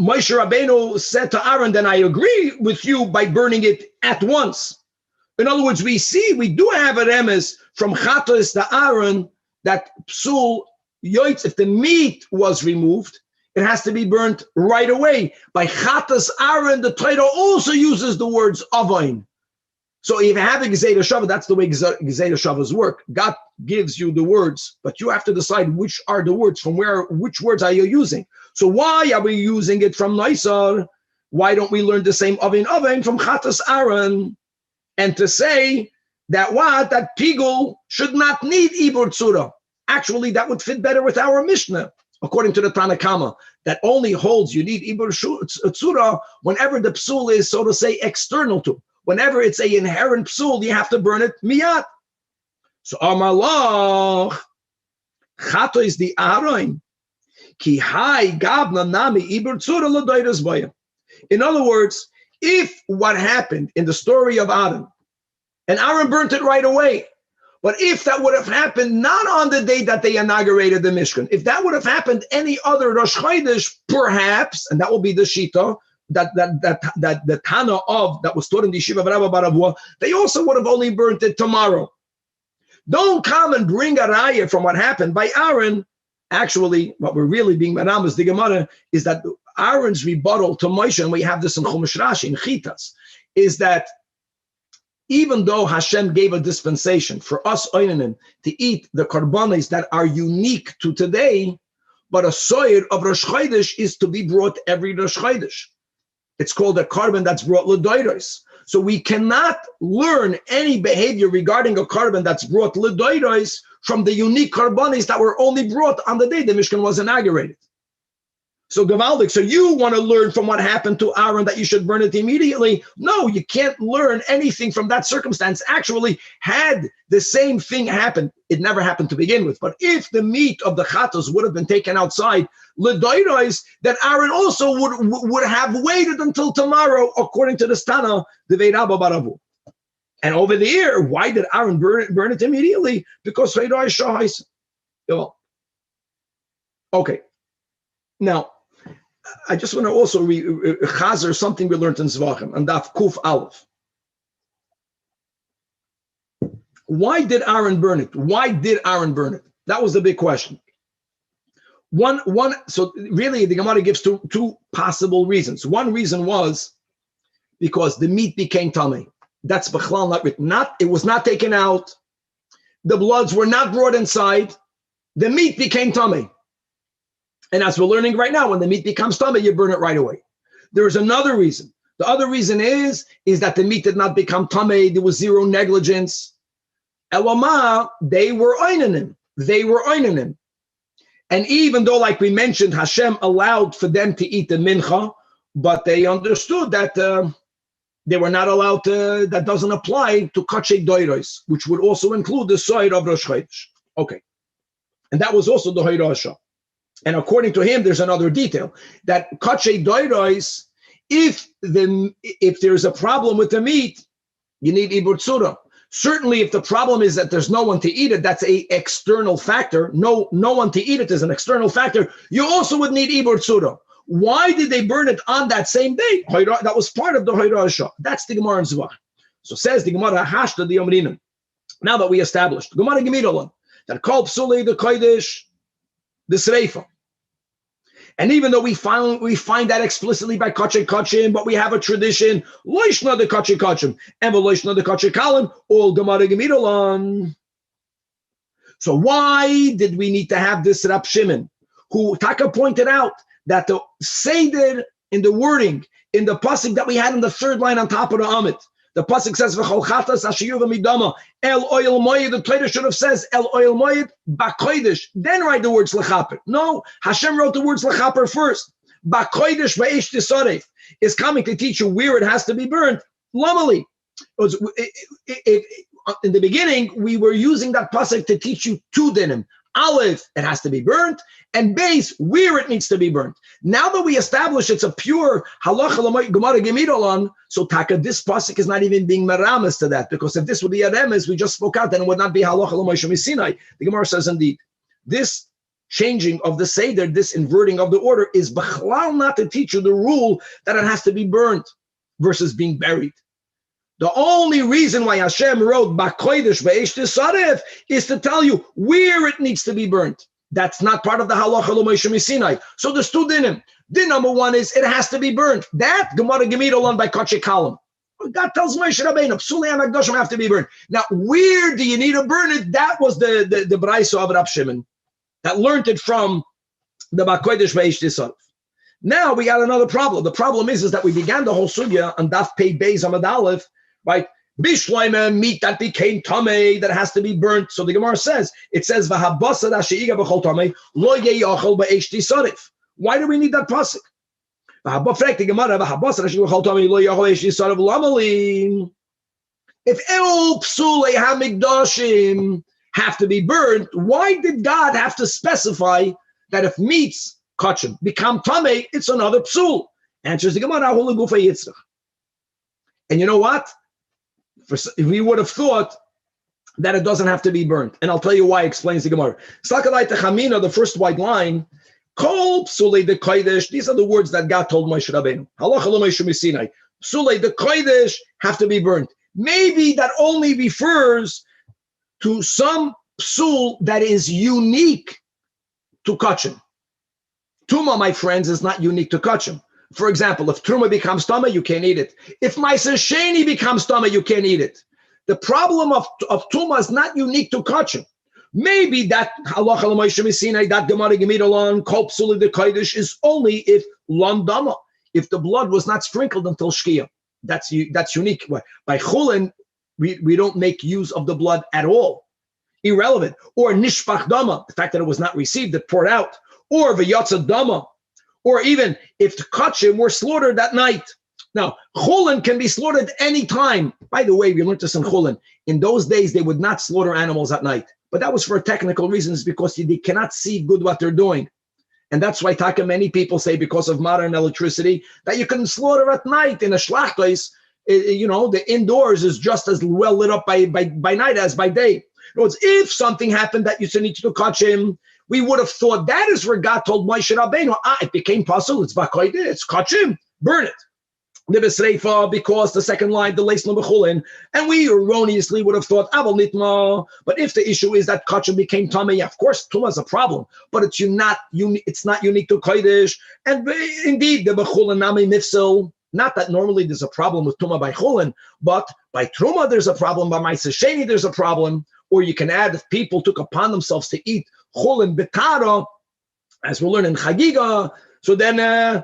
Moshe Rabbeinu said to Aaron, then I agree with you by burning it at once. In other words, we do have a remes from Chatos to Aaron that psul yoitz, if the meat was removed, it has to be burnt right away. By Chatos Aaron, the Torah also uses the words avain. So if you have a Gzeira Shava, that's the way Gzeira Shavas work. God gives you the words, but you have to decide which are the words, which words are you using. So why are we using it from Naisar? Why don't we learn the same avain from Chatos Aaron? And to say that that pigul should not need ibur tzura. Actually, that would fit better with our Mishnah, according to the Tanach, that only holds you need ibur tzura whenever the psul is, so to say, external to. Whenever it's an inherent psul, you have to burn it miyat. So Amalach, Chato is the Aron. Ki hai gabna nami ibur tzura l'doiras bayim. In other words, if what happened in the story of Adam, and Aaron burnt it right away, but if that would have happened not on the day that they inaugurated the Mishkan, if that would have happened any other Rosh Chodesh, perhaps, and that will be the Shita, that the Tana of that was taught in the Yeshiva of Rabbi Baravua, they also would have only burnt it tomorrow. Don't come and bring a raya from what happened by Aaron. Actually, what we're really being maramas the Gemara is that Aaron's rebuttal to Moshe, and we have this in Chumash Rashi in Chitas, is that even though Hashem gave a dispensation for us Oinanim to eat the karbanis that are unique to today, but a soyer of Rosh Chodesh is to be brought every Rosh Chodesh. It's called a carbon that's brought l'doiros. So we cannot learn any behavior regarding a carbon that's brought l'doiros from the unique karbanis that were only brought on the day the Mishkan was inaugurated. So Gavaldik, so you want to learn from what happened to Aaron that you should burn it immediately? No, you can't learn anything from that circumstance. Actually, had the same thing happened, it never happened to begin with, but if the meat of the chatos would have been taken outside, l'doiros, then Aaron also would have waited until tomorrow, according to the Stana, the Veirabba Baravu. And over the year, why did Aaron burn it immediately? Because okay. Now, I just want to also chazer something we learned in Zajac and Daf Kuf Aleph. Why did Aaron burn it? Why did Aaron burn it? That was the big question. So really the Gemara gives two possible reasons. One reason was because the meat became tamei. That's b'chlal not written. It was not taken out. The bloods were not brought inside. The meat became tamei. And as we're learning right now, when the meat becomes tamei, you burn it right away. There is another reason. The other reason is that the meat did not become tamei. There was zero negligence. Elama, they were oinanim. And even though, like we mentioned, Hashem allowed for them to eat the mincha, but they understood that they were not allowed to, that doesn't apply to kachei doiros, which would also include the soyer of Rosh Chodesh. Okay. And that was also the Hayrasha. And according to him, there's another detail that kachei doiros, if there's a problem with the meat, you need ibur tzura. Certainly, if the problem is that there's no one to eat it, that's an external factor. No one to eat it is an external factor. You also would need ibur tzura. Why did they burn it on that same day? That was part of the Hayrasha. That's the Gemara in Zajac. So says the Gemara Hashta the Yomrinim. Now that we established Gemara Gemidolan that called Psuli the Kodesh the Sreifa. And even though we find that explicitly by Kachei Kachim, but we have a tradition, Loishna the Kachei Kachim, and Loishna the Kachei Kalim, all Gemara Gemidolan. So why did we need to have this Rab Shimon, who Taka pointed out that the Seder in the wording, in the pasuk that we had in the third line on top of the Amit, the pasuk says, "V'chol chatas ashiyuv midama el oil moed." The Torah should have says el oil moed ba'kodesh. Then write the words lechaper. No, Hashem wrote the words lechaper first. Ba'kodesh ba'esh tisaref is coming to teach you where it has to be burned. Lamali. In the beginning, we were using that pasuk to teach you two dinim. Aleph, it has to be burnt, and base, where it needs to be burnt. Now that we establish it's a pure halacha gemara gemidolan, so taka, this pasuk is not even being meramis to that, because if this would be a remes, we just spoke out, then it would not be halacha l'moishe misinai. The Gemara says indeed, this changing of the seder, this inverting of the order, is b'chlal not to teach you the rule that it has to be burnt versus being buried. The only reason why Hashem wrote Ba'kodesh Ba'esh Tisaref is to tell you where it needs to be burnt. That's not part of the halacha l'moishe misinai. So there's two dinim. Din number one is it has to be burnt. That Gemara Gemidolan by Kachei Kalim. God tells Moshe Rabbeinu, Psulei HaMakdoshim have to be burned. Now, where do you need to burn it? That was the Braisa of Rab Shimon that learned it from the Ba'kodesh Ba'esh Tisaref. Now we got another problem. The problem is that we began the whole sugya on Daf Pei Beis Amud Aleph, right? Bishloime, meat that became tamei, that has to be burnt. So the Gemara says, it says, V'habasa da'she'iga b'chol tamei, lo ye'yachol ba'esh tisarif. Why do we need that pasuk? V'habafrek the Gemara, V'habasa da'she'iga b'chol tamei, lo ye'yachol ba'esh tisarif, l'amali. If el psulei hamikdashim have to be burnt, why did God have to specify that if meats, kachim, become tamei, it's another psul? Answers the Gemara, hula gufa yitzrach. And you know what? We would have thought that it doesn't have to be burnt. And I'll tell you why, explains the Gemara. Sakalai techamina, the first white line, kol psulei de kodesh, these are the words that God told Moshe Rabbeinu. Halacha l'Moshe misinai. Psulei de kodesh have to be burnt. Maybe that only refers to some psul that is unique to kachim. Tuma, my friends, is not unique to kachim. For example, if truma becomes tama, you can't eat it. If ma'aser sheni becomes tama, you can't eat it. The problem of tuma is not unique to kachim. Maybe that halacha l'moishe misinai, that gemara gemidolon kol psuli de kodesh is only if lam dama, if the blood was not sprinkled until shkia. That's unique. By chulin, we don't make use of the blood at all. Irrelevant. Or nishpach dama, the fact that it was not received, it poured out. Or v'yatza dama. Or even if the kachim were slaughtered that night. Now, chulin can be slaughtered any time. By the way, we learned this in chulin. In those days, they would not slaughter animals at night. But that was for technical reasons because they cannot see good what they're doing. And that's why many people say because of modern electricity that you can slaughter at night in a shlachtos. The indoors is just as well lit up by night as by day. In other words, if something happened that you need to catch him, we would have thought that is where God told Moshe Rabbeinu, it became possible, it's bakoide, it's kachim, burn it. Because the second line, the leis no bechulin, and we erroneously would have thought aval nitma. But if the issue is that kachim became tamei, of course tuma is a problem, but it's not unique to kodesh. And indeed, the bechulin nami nifsel. Not that normally there's a problem with tuma by chulin, but by truma there's a problem. By ma'aser sheni there's a problem. Or you can add if people took upon themselves to eat chulin betara, as we'll learn in chagiga. So then.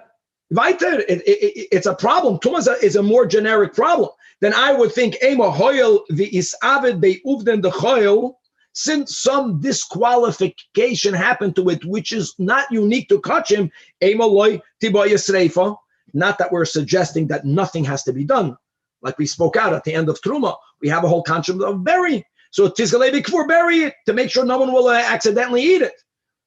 Weiter, it's a problem. Tuma is a more generic problem. Then I would think, Ema hoyel v'isaved be'uvden the choyel, since some disqualification happened to it, which is not unique to kachim, Ema loy tiba yisreifa. Not that we're suggesting that nothing has to be done. Like we spoke out at the end of Truma, we have a whole concept of bury. So tizgalei b'kfur, bury it to make sure no one will accidentally eat it.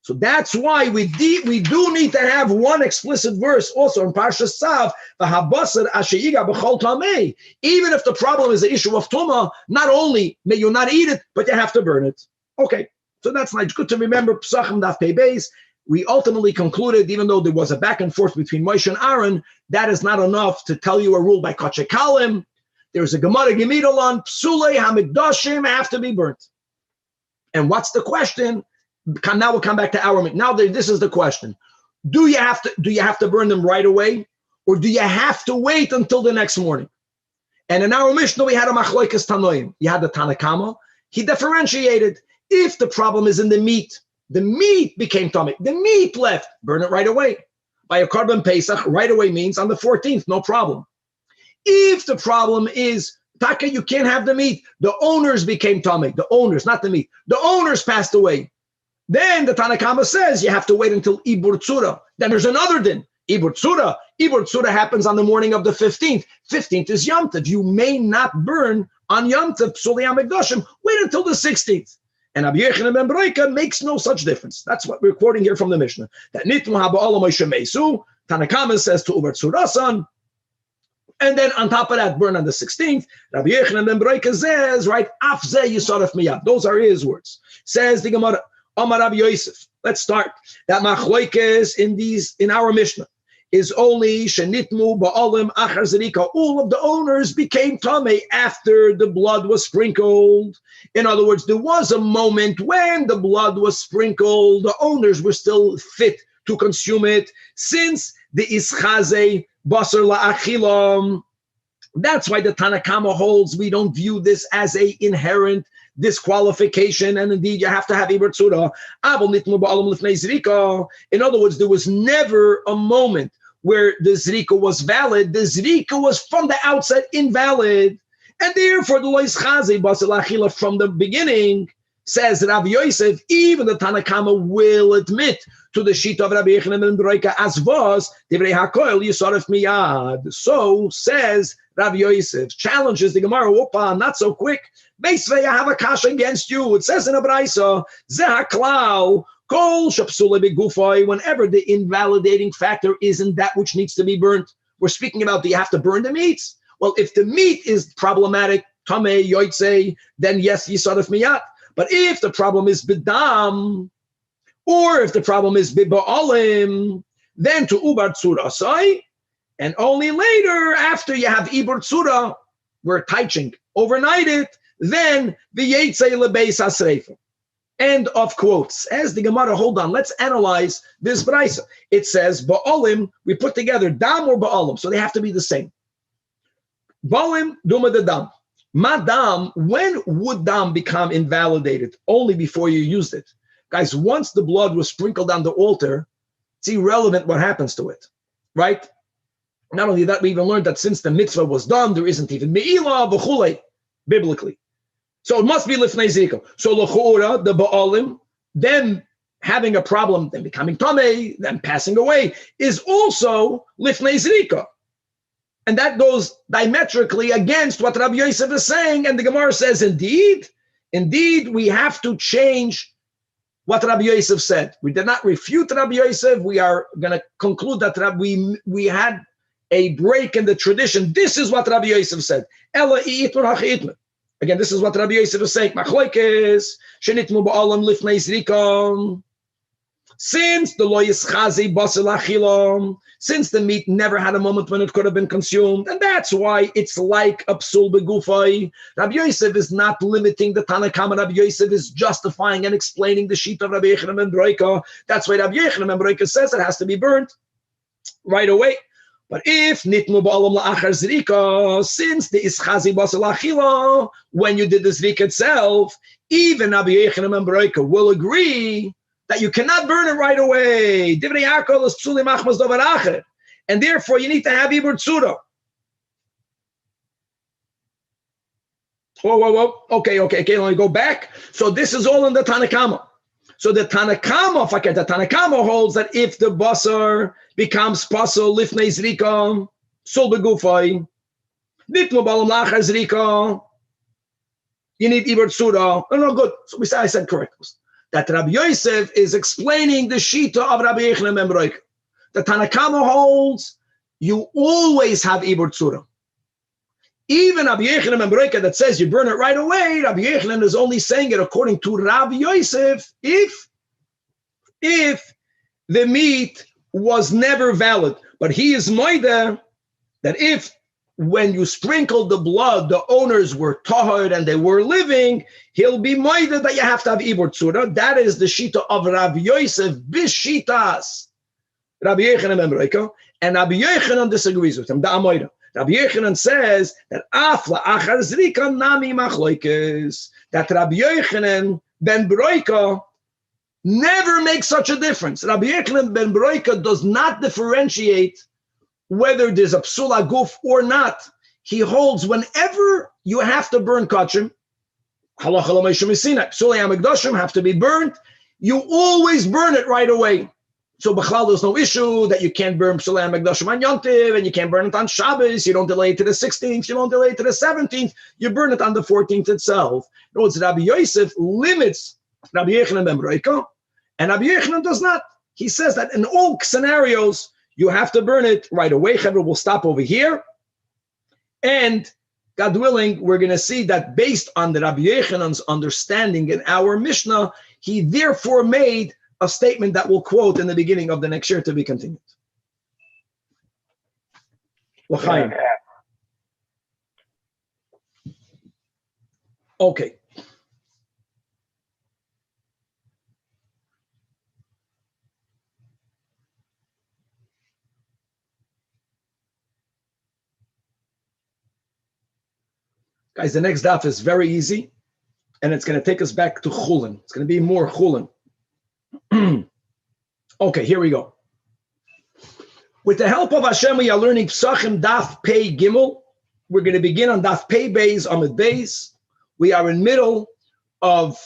So that's why we do need to have one explicit verse also in Parshas Tzav, v'habasar asher yiga b'chol tamei. Even if the problem is the issue of tuma, not only may you not eat it, but you have to burn it. Okay, so that's nice. Good to remember. PESACHIM daf pei beis. We ultimately concluded, even though there was a back and forth between Moshe and Aaron, that is not enough to tell you a rule by Kachekalim. There's a Gemara Gemidolon, Psulei HaMikdashim have to be burnt. And what's the question? Now we'll come back to our. Now this is the question: Do you have to burn them right away, or do you have to wait until the next morning? And in our Mishnah we had a machloikas tanoim. You had the Tanakama. He differentiated. If the problem is in the meat became tummy. The meat left. Burn it right away. By a Korban Pesach, right away means on the 14th, no problem. If the problem is Taka, you can't have the meat. The owners became tummy. The owners, not the meat. The owners passed away. Then the Tanakama says you have to wait until Ibur Tzura. Then there's another din. Ibur Tzura. Ibur Tzura happens on the morning of the 15th. 15th is Yom Tov. You may not burn on Yom Tov, Psulei HaMikdashim. Wait until the 16th. And Rabbi Yochanan ben Beroika makes no such difference. That's what we're quoting here from the Mishnah. That Nitmu Haba'ala Moshe Meisu. Tanakama says to Ibur Tzurasan. And then on top of that, burn on the 16th. Rabbi Yochanan ben Beroika says, right, Afzeh Yisaref Miyad. Those are his words. Says the Gemara. Amar Rabbi Yosef. Let's start. That machloikes in our Mishnah is only shenitmu ba'olim achar zerika. All of the owners became tamei after the blood was sprinkled. In other words, there was a moment when the blood was sprinkled. The owners were still fit to consume it, since the ischaze basar la'achilam. That's why the Tanakama holds we don't view this as a inherent disqualification, and indeed you have to have Ibur Tzura. In other words, there was never a moment where the Zrika was valid. The Zrika was from the outset invalid, and therefore the Lois Chazi Basel Achila from the beginning, says Rabbi Yosef, even the Tanakama will admit to the sheet of Rabbi Yochanan ben Beroika as was Divrei HaKoil Yisaref Miyad. So says Rabbi Yosef, challenges the Gemara. Opa, not so quick. Beisvei, I have a kasha against you. It says in a Braisa, Zehaklau, Kol Shapsule Begufoi, whenever the invalidating factor isn't that which needs to be burnt. We're speaking about, do you have to burn the meats? Well, if the meat is problematic, Tamei, Yoitze, then yes, Yisaref Miyad. But if the problem is Bidam, or if the problem is Biba'alim, then to Ubar Tzura Sai, and only later, after you have Ibur Tzura, we're taiching, overnight it, then v'yetzei lebeis hasreifa. End of quotes. As the Gemara, hold on, let's analyze this brisa. It says, ba'olim, we put together dam or ba'olim, so they have to be the same. Ba'olim, duma de dam. Madam, when would dam become invalidated? Only before you used it. Guys, once the blood was sprinkled on the altar, it's irrelevant what happens to it, right? Not only that, we even learned that since the mitzvah was done, there isn't even me'ilah v'chulei, biblically. So it must be lifnei zrika. So l'chura, the ba'alim, them having a problem, them becoming tamei, them passing away, is also lifnei zrika. And that goes diametrically against what Rabbi Yosef is saying. And the Gemara says, indeed, we have to change what Rabbi Yosef said. We did not refute Rabbi Yosef. We are going to conclude that we had a break in the tradition. This is what Rabbi Yosef said. Again, this is what Rabbi Yosef is saying. Since the lo yischazi basel achilom, since the meat never had a moment when it could have been consumed, and that's why it's like a psul begufay. Rabbi Yosef is not limiting the Tanach. Rabbi Yosef is justifying and explaining the sheet of Rabbi Yochanan ben Broika. That's why Rabbi Yochanan ben Broika says it has to be burnt right away. But if nitnu ba'alam la'achar zrika, since the ischazi basel achila, when you did the zrika itself, even Rabbi Yochanan ben Broika will agree that you cannot burn it right away. And therefore, you need to have ibur tzura. Whoa. Okay, let me go back. So this is all in the Tanakama. So the Tanakama holds that if the basar becomes pasol lifnei zrika, sul begufay, nitnu balam lachar zrika, you need ibur tzura. No, good. So I said correct. That Rabbi Yosef is explaining the shita of Rabbi Yochanan ben Broika. The Tanakama holds you always have ibur tzura. Even Rabbi Yochanan ben Broika that says you burn it right away, Rabbi Yochanan is only saying it according to Rabbi Yosef if the meat was never valid. But he is moida that if when you sprinkled the blood, the owners were tahor and they were living, he'll be moida that you have to have ibur tzura. That is the shita of Rabbi Yosef bishitas Rabbi Yochanan ben Broika, and Rabbi Yochanan disagrees with him. The Amoida. Rabbi Yochanan says that afla achar zrika nami machloikes, that Rabbi Yochanan ben Broika never makes such a difference. Rabbi Yochanan ben Broika does not differentiate whether there's a psula guf or not. He holds whenever you have to burn kachim, halacha l'meishim misinai, psulei hamikdashim have to be burnt, you always burn it right away. So b'chlal, there's no issue that you can't burn psulei hamikdashim on Yontiv, and you can't burn it on Shabbos. You don't delay it to the 16th, you don't delay it to the 17th, you burn it on the 14th itself. In other words, Rabbi Yosef limits Rabbi Yochanan ben Broika, and Rabbi Yochanan does not. He says that in all scenarios, you have to burn it right away. Chevra, will stop over here. And God willing, we're going to see that based on the Rabbi Yochanan's understanding in our Mishnah, he therefore made a statement that we'll quote in the beginning of the next year to be continued. L'chaim. Okay. Guys, the next daf is very easy, and it's going to take us back to Chulin. It's going to be more Chulin. Okay, here we go. With the help of Hashem, we are learning PESACHIM daf pei gimel. We're going to begin on daf pei beis amid beis. We are in middle of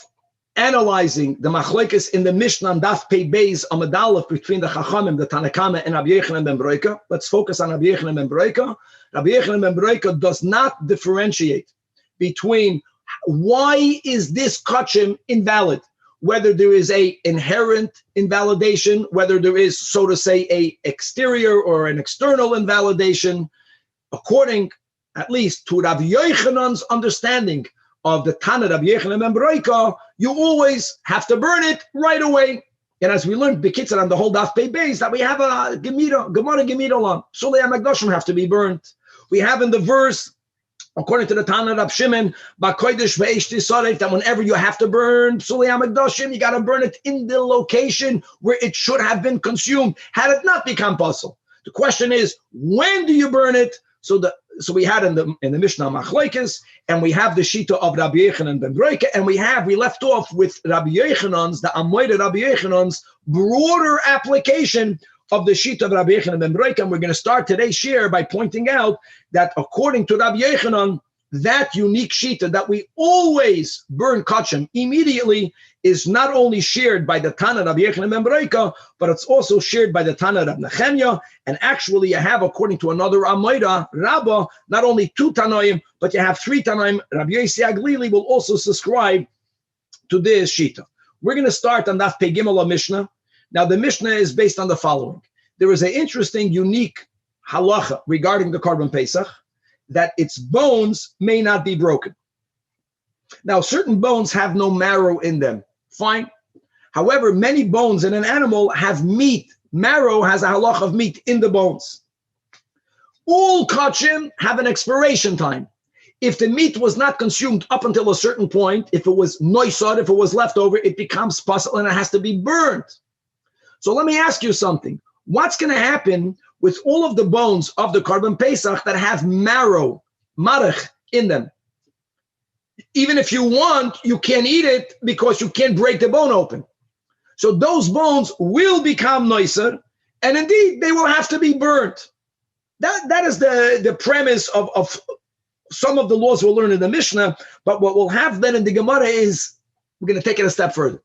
analyzing the machlokes in the Mishnah on daf pei beis amid aleph between the Chachamim, the Tanakama, and Rabbi Yochanan ben Broika. Let's focus on Rabbi Yochanan ben Broika. Rabbi Yochanan ben Broika does not differentiate between why is this kachim invalid, whether there is a inherent invalidation, whether there is, so to say, a exterior or an external invalidation. According, at least, to Rabbi Yochanan's understanding of the Tanach Rabbi Yochanan ben Broika, you always have to burn it right away. And as we learned, Bekitzar on the whole daf pei beis, that we have a Gemara on Psulei HaMikdashim have to be burnt. We have in the verse According to the Tanach Rab Shimon, that whenever you have to burn Psulei HaMikdashim, you got to burn it in the location where it should have been consumed, had it not become puzzle. The question is, when do you burn it? So we had in the Mishnah Machlokes, and we have the Shita of Rabbi Yochanan ben Broike, and we left off with Rabbi Yochanan's, the Amoyed Rabbi Yochanan's broader application of the Shita of Rabbi Yochanan ben Broike. And we're going to start today's shiur by pointing out that according to Rabbi Yochanan, that unique Shita that we always burn kachim immediately is not only shared by the Tana Rabbi Yochanan ben Broike, but it's also shared by the Tana Rab Nechemya. And actually, you have, according to another Amoyda, Rabba, not only 2 Tanoim, but you have 3 Tanoim. Rabbi Yossi Aglili will also subscribe to this Shita. We're going to start on Daf Pei Gimel Mishnah. Now, the Mishnah is based on the following. There is an interesting, unique halacha regarding the Korban Pesach, that its bones may not be broken. Now, certain bones have no marrow in them. Fine. However, many bones in an animal have meat. Marrow has a halacha of meat in the bones. All kachim have an expiration time. If the meat was not consumed up until a certain point, if it was noisad, if it was left over, it becomes pasul and it has to be burnt. So let me ask you something. What's going to happen with all of the bones of the Korban Pesach that have marrow, marach, in them? Even if you want, you can't eat it because you can't break the bone open. So those bones will become noiser, and indeed, they will have to be burnt. That is the premise of some of the laws we'll learn in the Mishnah, but what we'll have then in the Gemara is, we're going to take it a step further.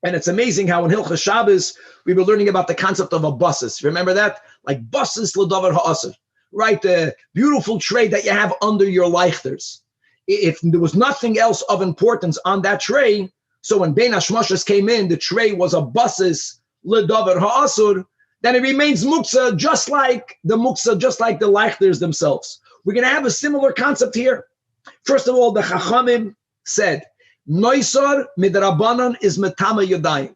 And it's amazing how in Hilchos Shabbos, we were learning about the concept of a buses. Remember that? Like buses l'davar ha'asr, right? The beautiful tray that you have under your leichters. If there was nothing else of importance on that tray, so when Bein Hashmashas came in, the tray was a buses l'davar ha'asr, then it remains muksa, just like the leichters themselves. We're going to have a similar concept here. First of all, the Chachamim said, Noisar midrabanan is metama yodayim.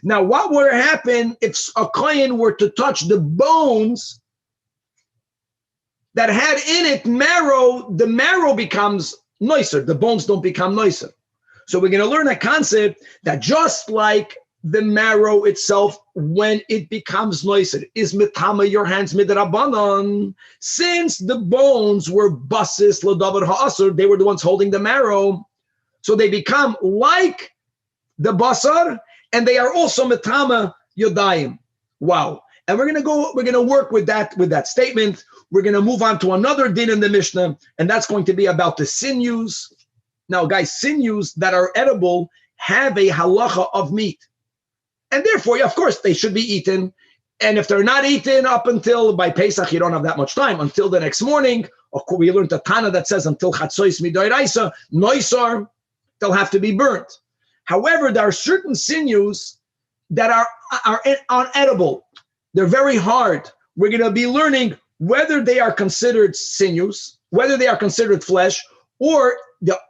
Now, what would happen if a kohen were to touch the bones that had in it marrow? The marrow becomes noiser. The bones don't become noiser. So we're going to learn a concept that just like the marrow itself, when it becomes noiser, is metama your hands midrabanan. Since the bones were basis l'davar ha'asur, they were the ones holding the marrow. So they become like the basar, and they are also metama yodayim. Wow. And we're going to work with that statement. We're going to move on to another din in the Mishnah, and that's going to be about the sinews. Now, guys, sinews that are edible have a halacha of meat. And therefore, of course, they should be eaten. And if they're not eaten up until by Pesach, you don't have that much time, until the next morning. Of course, we learned the Tana that says until Chatzois Midoraisa, Noisar, they'll have to be burnt. However, there are certain sinews that are unedible. They're very hard. We're going to be learning whether they are considered sinews, whether they are considered flesh, or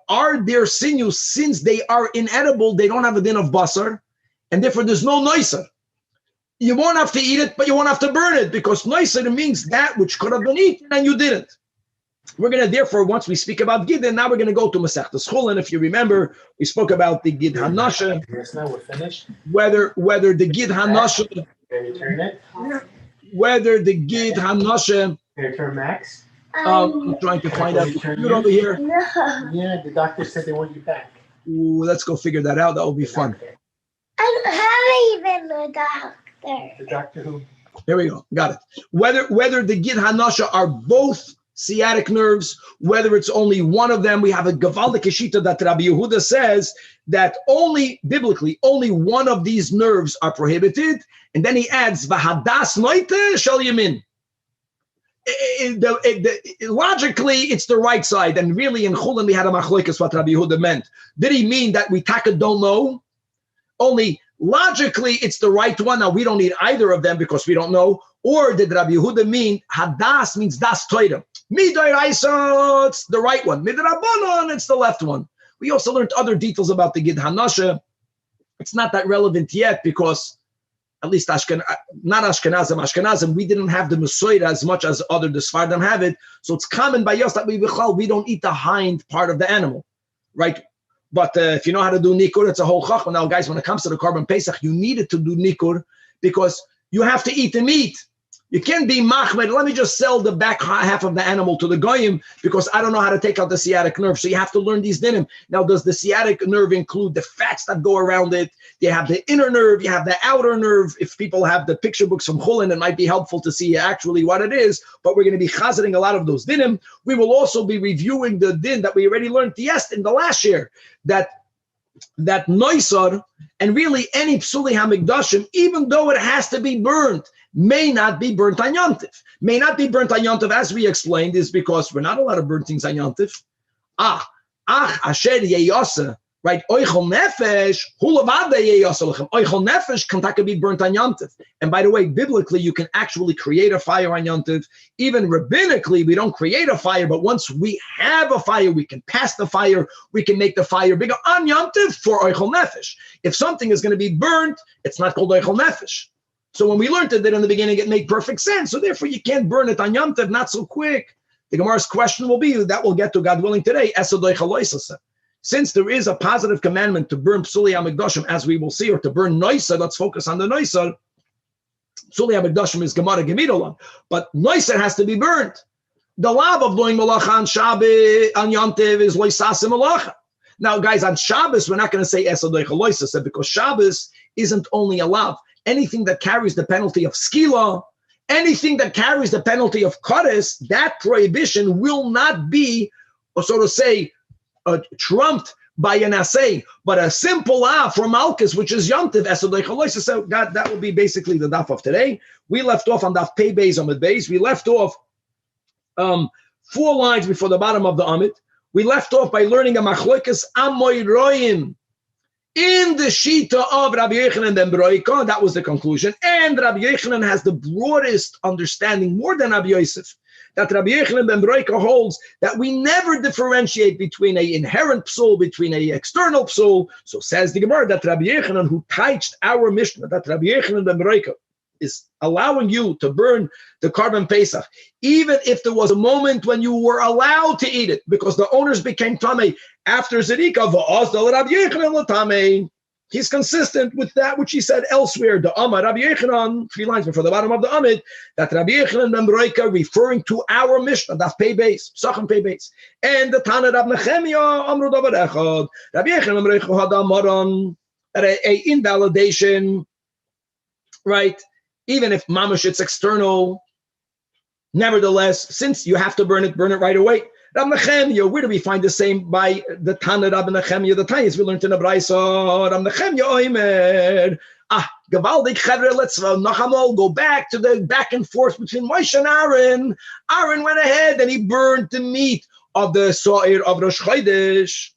are their sinews, since they are inedible, they don't have a din of basar, and therefore there's no noiser. You won't have to eat it, but you won't have to burn it, because noiser means that which could have been eaten and you didn't. We're going to, therefore, once we speak about Gidin, now we're going to go to Masechtas Chulin. If you remember, we spoke about the Gid Hanasha. Yes, now we're finished. Whether the Gid Hanasha, Can you turn it? whether the Gid Hanasha, Can you turn Max? I'm trying to find out. You're over here. No. Yeah, the doctor said they want you back. Ooh, let's go figure that out. That will be fun. I haven't even the doctor. The doctor who? There we go. Got it. Whether the Gid Hanasha are both sciatic nerves, whether it's only one of them, we have a Gavaldik Shita that Rabbi Yehuda says that biblically, only one of these nerves are prohibited. And then he adds, Vahadas noite shel yamin. Logically, it's the right side. And really, in Chulin, we had a machlokes what Rabbi Yehuda meant. Did he mean that we taka don't know? Only logically, it's the right one. Now, we don't need either of them because we don't know. Or did Rabbi Yehuda mean Hadas means das toidem? Midoraisa, it's the right one. Midrabanan, it's the left one. We also learned other details about the Gid Hanasha. It's not that relevant yet because at least not Ashkenazim, we didn't have the Mesoira as much as other the Sfardim have it. So it's common by us that we don't eat the hind part of the animal, right? But if you know how to do nikur, it's a whole chachma. Now, guys, when it comes to the Korban Pesach, you needed to do nikur because you have to eat the meat. You can't be machmed. Let me just sell the back half of the animal to the goyim because I don't know how to take out the sciatic nerve. So you have to learn these dinim. Now, does the sciatic nerve include the fats that go around it? You have the inner nerve. You have the outer nerve. If people have the picture books from Chulin, it might be helpful to see actually what it is. But we're going to be chazeting a lot of those dinim. We will also be reviewing the din that we already learned in the last year, that noisar and really any psuli hamikdashim, even though it has to be burned, may not be burnt on Yom Tov. May not be burnt on Yom Tov, as we explained, is because we're not allowed to burn things on Yom Tov. Asher yeyasa, right? Oichel nefesh, hulavada yeyasa lechem. Oichel nefesh can be burnt on Yom Tov. And by the way, biblically, you can actually create a fire on Yom Tov. Even rabbinically, we don't create a fire, but once we have a fire, we can pass the fire, we can make the fire bigger on Yom Tov for oichel nefesh. If something is going to be burnt, it's not called oichel nefesh. So when we learned it in the beginning, it made perfect sense. So therefore, you can't burn it on Yom Tov, not so quick. The Gemara's question will be, that we'll get to, God willing, today. Since there is a positive commandment to burn psuli hamikdashim, as we will see, or to burn noisar, let's focus on the noisar. Psuli hamikdashim is Gemara Gemidolan, but noisar has to be burnt. The lav of doing malacha on Shabbos, on Yom Tov, is loisasim malacha. Now, guys, on Shabbos, we're not going to say esadoichaloisasa because Shabbos isn't only a lav. Anything that carries the penalty of skila, anything that carries the penalty of kodes, that prohibition will not be, or so to say, trumped by an assay, but a simple lav for Malchus, which is Yom Tov, so that will be basically the daf of today. We left off on daf Pei Beis Amid Beis. We left off 4 lines before the bottom of the Amid. We left off by learning a machlokas amoyroim in the Shita of Rabbi Yochanan ben Broika. That was the conclusion. And Rabbi Yochanan has the broadest understanding, more than Rabbi Yosef, that Rabbi Yochanan ben Broika holds that we never differentiate between an inherent psul, between an external psul. So says the Gemara that Rabbi Yochanan, who touched our Mishnah, that Rabbi Yochanan ben Broika is allowing you to burn the Korban Pesach, even if there was a moment when you were allowed to eat it, because the owners became tamei after Zerika. He's consistent with that which he said elsewhere. The Amar Rabbi Yochanan, 3 lines before the bottom of the Amid, that Rabbi Yochanan ben Broika referring to our Mishnah, that's Pei Beis, Pesachim Pei Beis, and the Tanach Rab Nechemia Amru Davar Echad. Rabbi Yochanan ben Broika had Amaron, a invalidation, right? Even if mamash it's external, nevertheless, since you have to burn it right away. Rab Nechemia, where do we find the same by the Tanach Rab Nechemia? The Tanyas we learned in the Braisa. Rab Nechemia oimer. Gavaldik Chevre, let's Nachamol go back to the back and forth between Moshe and Aaron. Aaron went ahead and he burned the meat of the So'ir of Rosh Chodesh.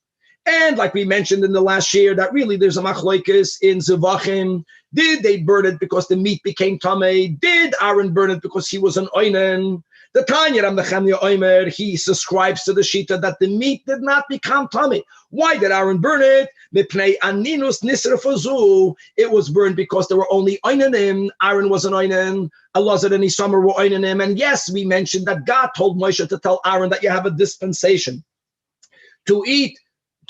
And like we mentioned in the last year, that really there's a machlokes in Zevachim. Did they burn it because the meat became tamei? Did Aaron burn it because he was an oinen? The Tanya Rab Nechemia Oimer, he subscribes to the shita that the meat did not become tamei. Why did Aaron burn it? Mipnei aninus nisrafazu. It was burned because there were only oinenim. Aaron was an oinen. Elazar and Isamar were oinenim. And yes, we mentioned that God told Moshe to tell Aaron that you have a dispensation to eat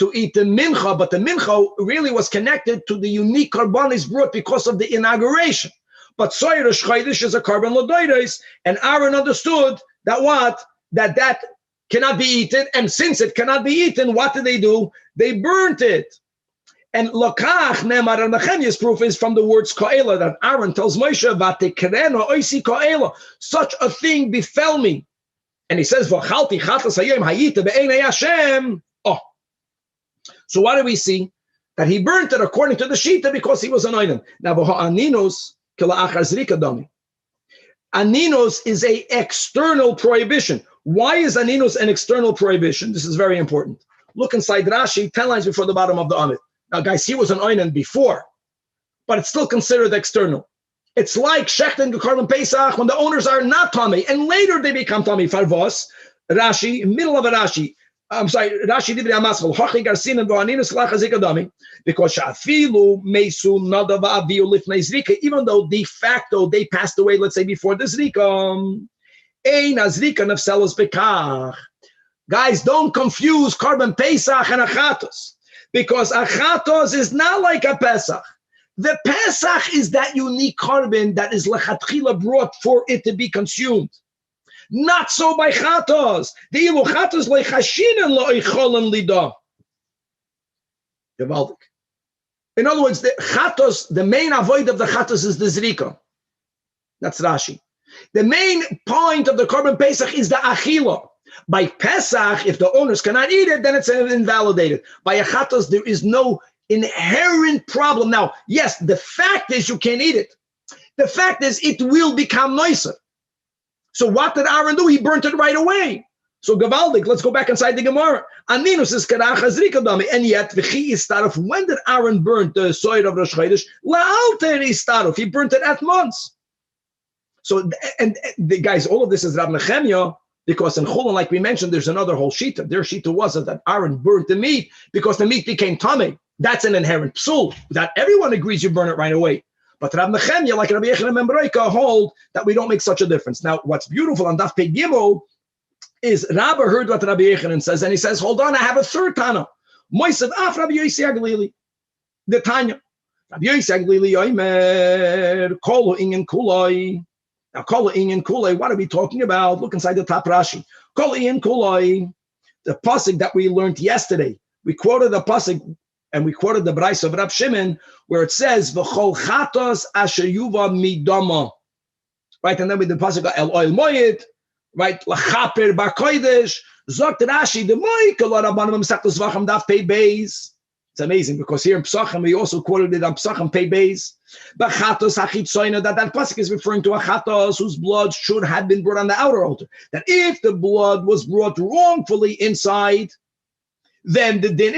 the mincha, but the mincha really was connected to the unique karbanis brought because of the inauguration. But Soyer Chodesh is a carbon l'doiros, and Aaron understood that that cannot be eaten, and since it cannot be eaten, what did they do? They burnt it. And Lokach Nemar and Nechemia's proof is from the words Ko'ela, that Aaron tells Moshe about the Kereno Oisi Ko'ela, such a thing befell me. And he says, V'chalti chatas hayom hayita be'enei Hashem. So what do we see? That he burnt it according to the Shita because he was an oinen. Now, aninos is a external prohibition. Why is aninos an external prohibition? This is very important. Look inside Rashi, 10 lines before the bottom of the Amid. Now, guys, he was an oinen before, but it's still considered external. It's like Shechten Gekarlim Pesach when the owners are not Tomei, and later they become Tomei. Farvos, Rashi, middle of a Rashi. I'm sorry, Rashi Divri Amaschal, Hochi Garsin and Voaninus Lachazikadami, because Shafilu Mesu Nadava Aviu Lifnei Zrika, even though de facto they passed away, let's say before the Zrika, Ein Azrika Nefselos Bekach. Guys, don't confuse Korban Pesach and Achatos, because Achatos is not like a Pesach. The Pesach is that unique Korban that is lechatchila brought for it to be consumed. Not so by Chatos. The ilu Chatos leichashinen loicholen lida. Gewaltig. In other words, the Chatos, the main avoid of the Chatos is the Zrika. That's Rashi. The main point of the Korban Pesach is the Achila. By Pesach, if the owners cannot eat it, then it's invalidated. By Achatos, there is no inherent problem. Now, yes, the fact is you can't eat it. The fact is it will become nicer. So what did Aaron do? He burnt it right away. So Gavaldik, let's go back inside the Gemara. Aninus is karach hazrika dami, and yet v'chi istaruf. When did Aaron burn the soil of Rosh Chodesh? La'alter istaruf. He burnt it at once. So and the guys, all of this is Rab Nechemia, because in Chulin, like we mentioned, there's another whole shita. Their shita was that Aaron burnt the meat because the meat became tamei. That's an inherent psul. That everyone agrees you burn it right away. But Rab Nechemia, like Rabbi Yechon and Membreika, hold that we don't make such a difference. Now, what's beautiful on Daf Pei Gimel is Rabbi heard what Rabbi Yechon says, and he says, hold on, I have a third Tana. Moisav af Rabbi Yossi Aglili. The Tanya. Rabbi Yossi Aglili Yoimer, Kolo Ingen Kuloi. Now, Kolo Ingen Kuloi, what are we talking about? Look inside the top Rashi. Kolo Ingen Kuloi, the pasuk that we learned yesterday. We quoted the pasuk, and we quoted the Brais of Rab Shimon, where it says, "V'chol chatos asher yuva midama," right? And then with the pasuk El Oil Moyed, right? Lachaper b'kodesh zokt Rashi the Moy kolor abanim saktos v'cham daf pei beis. It's amazing because here in Pesachim we also quoted it on Pesachim pei beis. But chatos achitzoyna, that pasuk is referring to a chatos whose blood should have been brought on the outer altar. That if the blood was brought wrongfully inside, then the din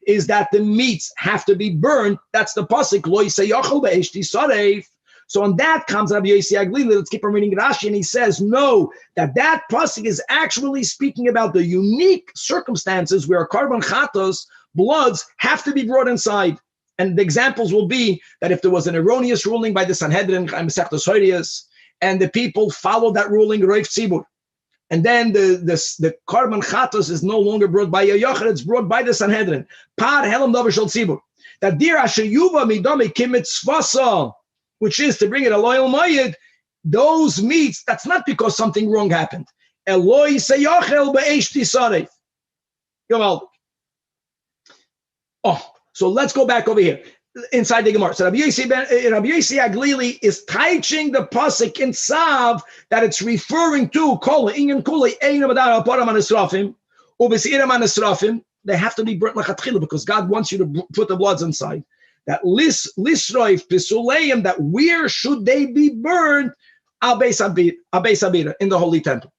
is that the meats have to be burned. That's the pasuk lo yisayachol be'eshti sareif. So on that comes Rabbi Yossi Aglili. Let's keep on reading Rashi, and he says no, that pasuk is actually speaking about the unique circumstances where korban chatos bloods have to be brought inside. And the examples will be that if there was an erroneous ruling by the Sanhedrin and the people followed that ruling, Roif Tzibur. And then the korban chatos is no longer brought by a yochid, it's brought by the Sanhedrin. Par helam davar shel tzibur. That dir asher yuva midame kimitzvasa, which is to bring it a loyal mayid, those meats, that's not because something wrong happened. Eloi seyachel be'esh tisaref. Oh, so let's go back over here. Inside the Gemara. So Rabbi Yossi Aglili is teaching the pasuk in Sav that it's referring to Kol Inyan Kuli Einam Adar Aparam Anisrafim Ubisiram Anisrafim. They have to be burnt lechatchila because God wants you to put the bloods inside. That lisroif pisuleim, that where should they be burned? Al Beis Abira, in the holy temple.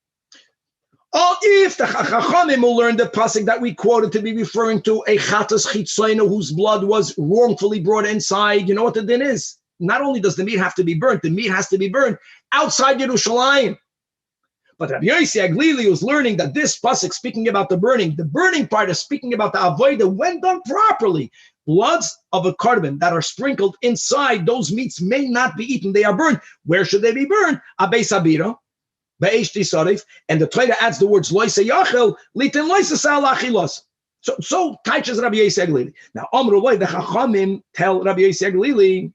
Or if the Chachamim will learn the pasuk that we quoted to be referring to a chatas chitzoyna whose blood was wrongfully brought inside, you know what the din is? Not only does the meat have to be burnt, the meat has to be burned outside Yerushalayim. But Rabbi Yossi Aglili was learning that this pasuk speaking about the burning part is speaking about the avodah when done properly. Bloods of a korban that are sprinkled inside those meats may not be eaten; they are burned. Where should they be burned? Abeis Abira. And the Torah adds the words loisa yachel litin loisa sal achilos. So teaches Rabbi Yossi Aglili. Now Amrullah, the Chachamim tell Rabbi Yossi Aglili,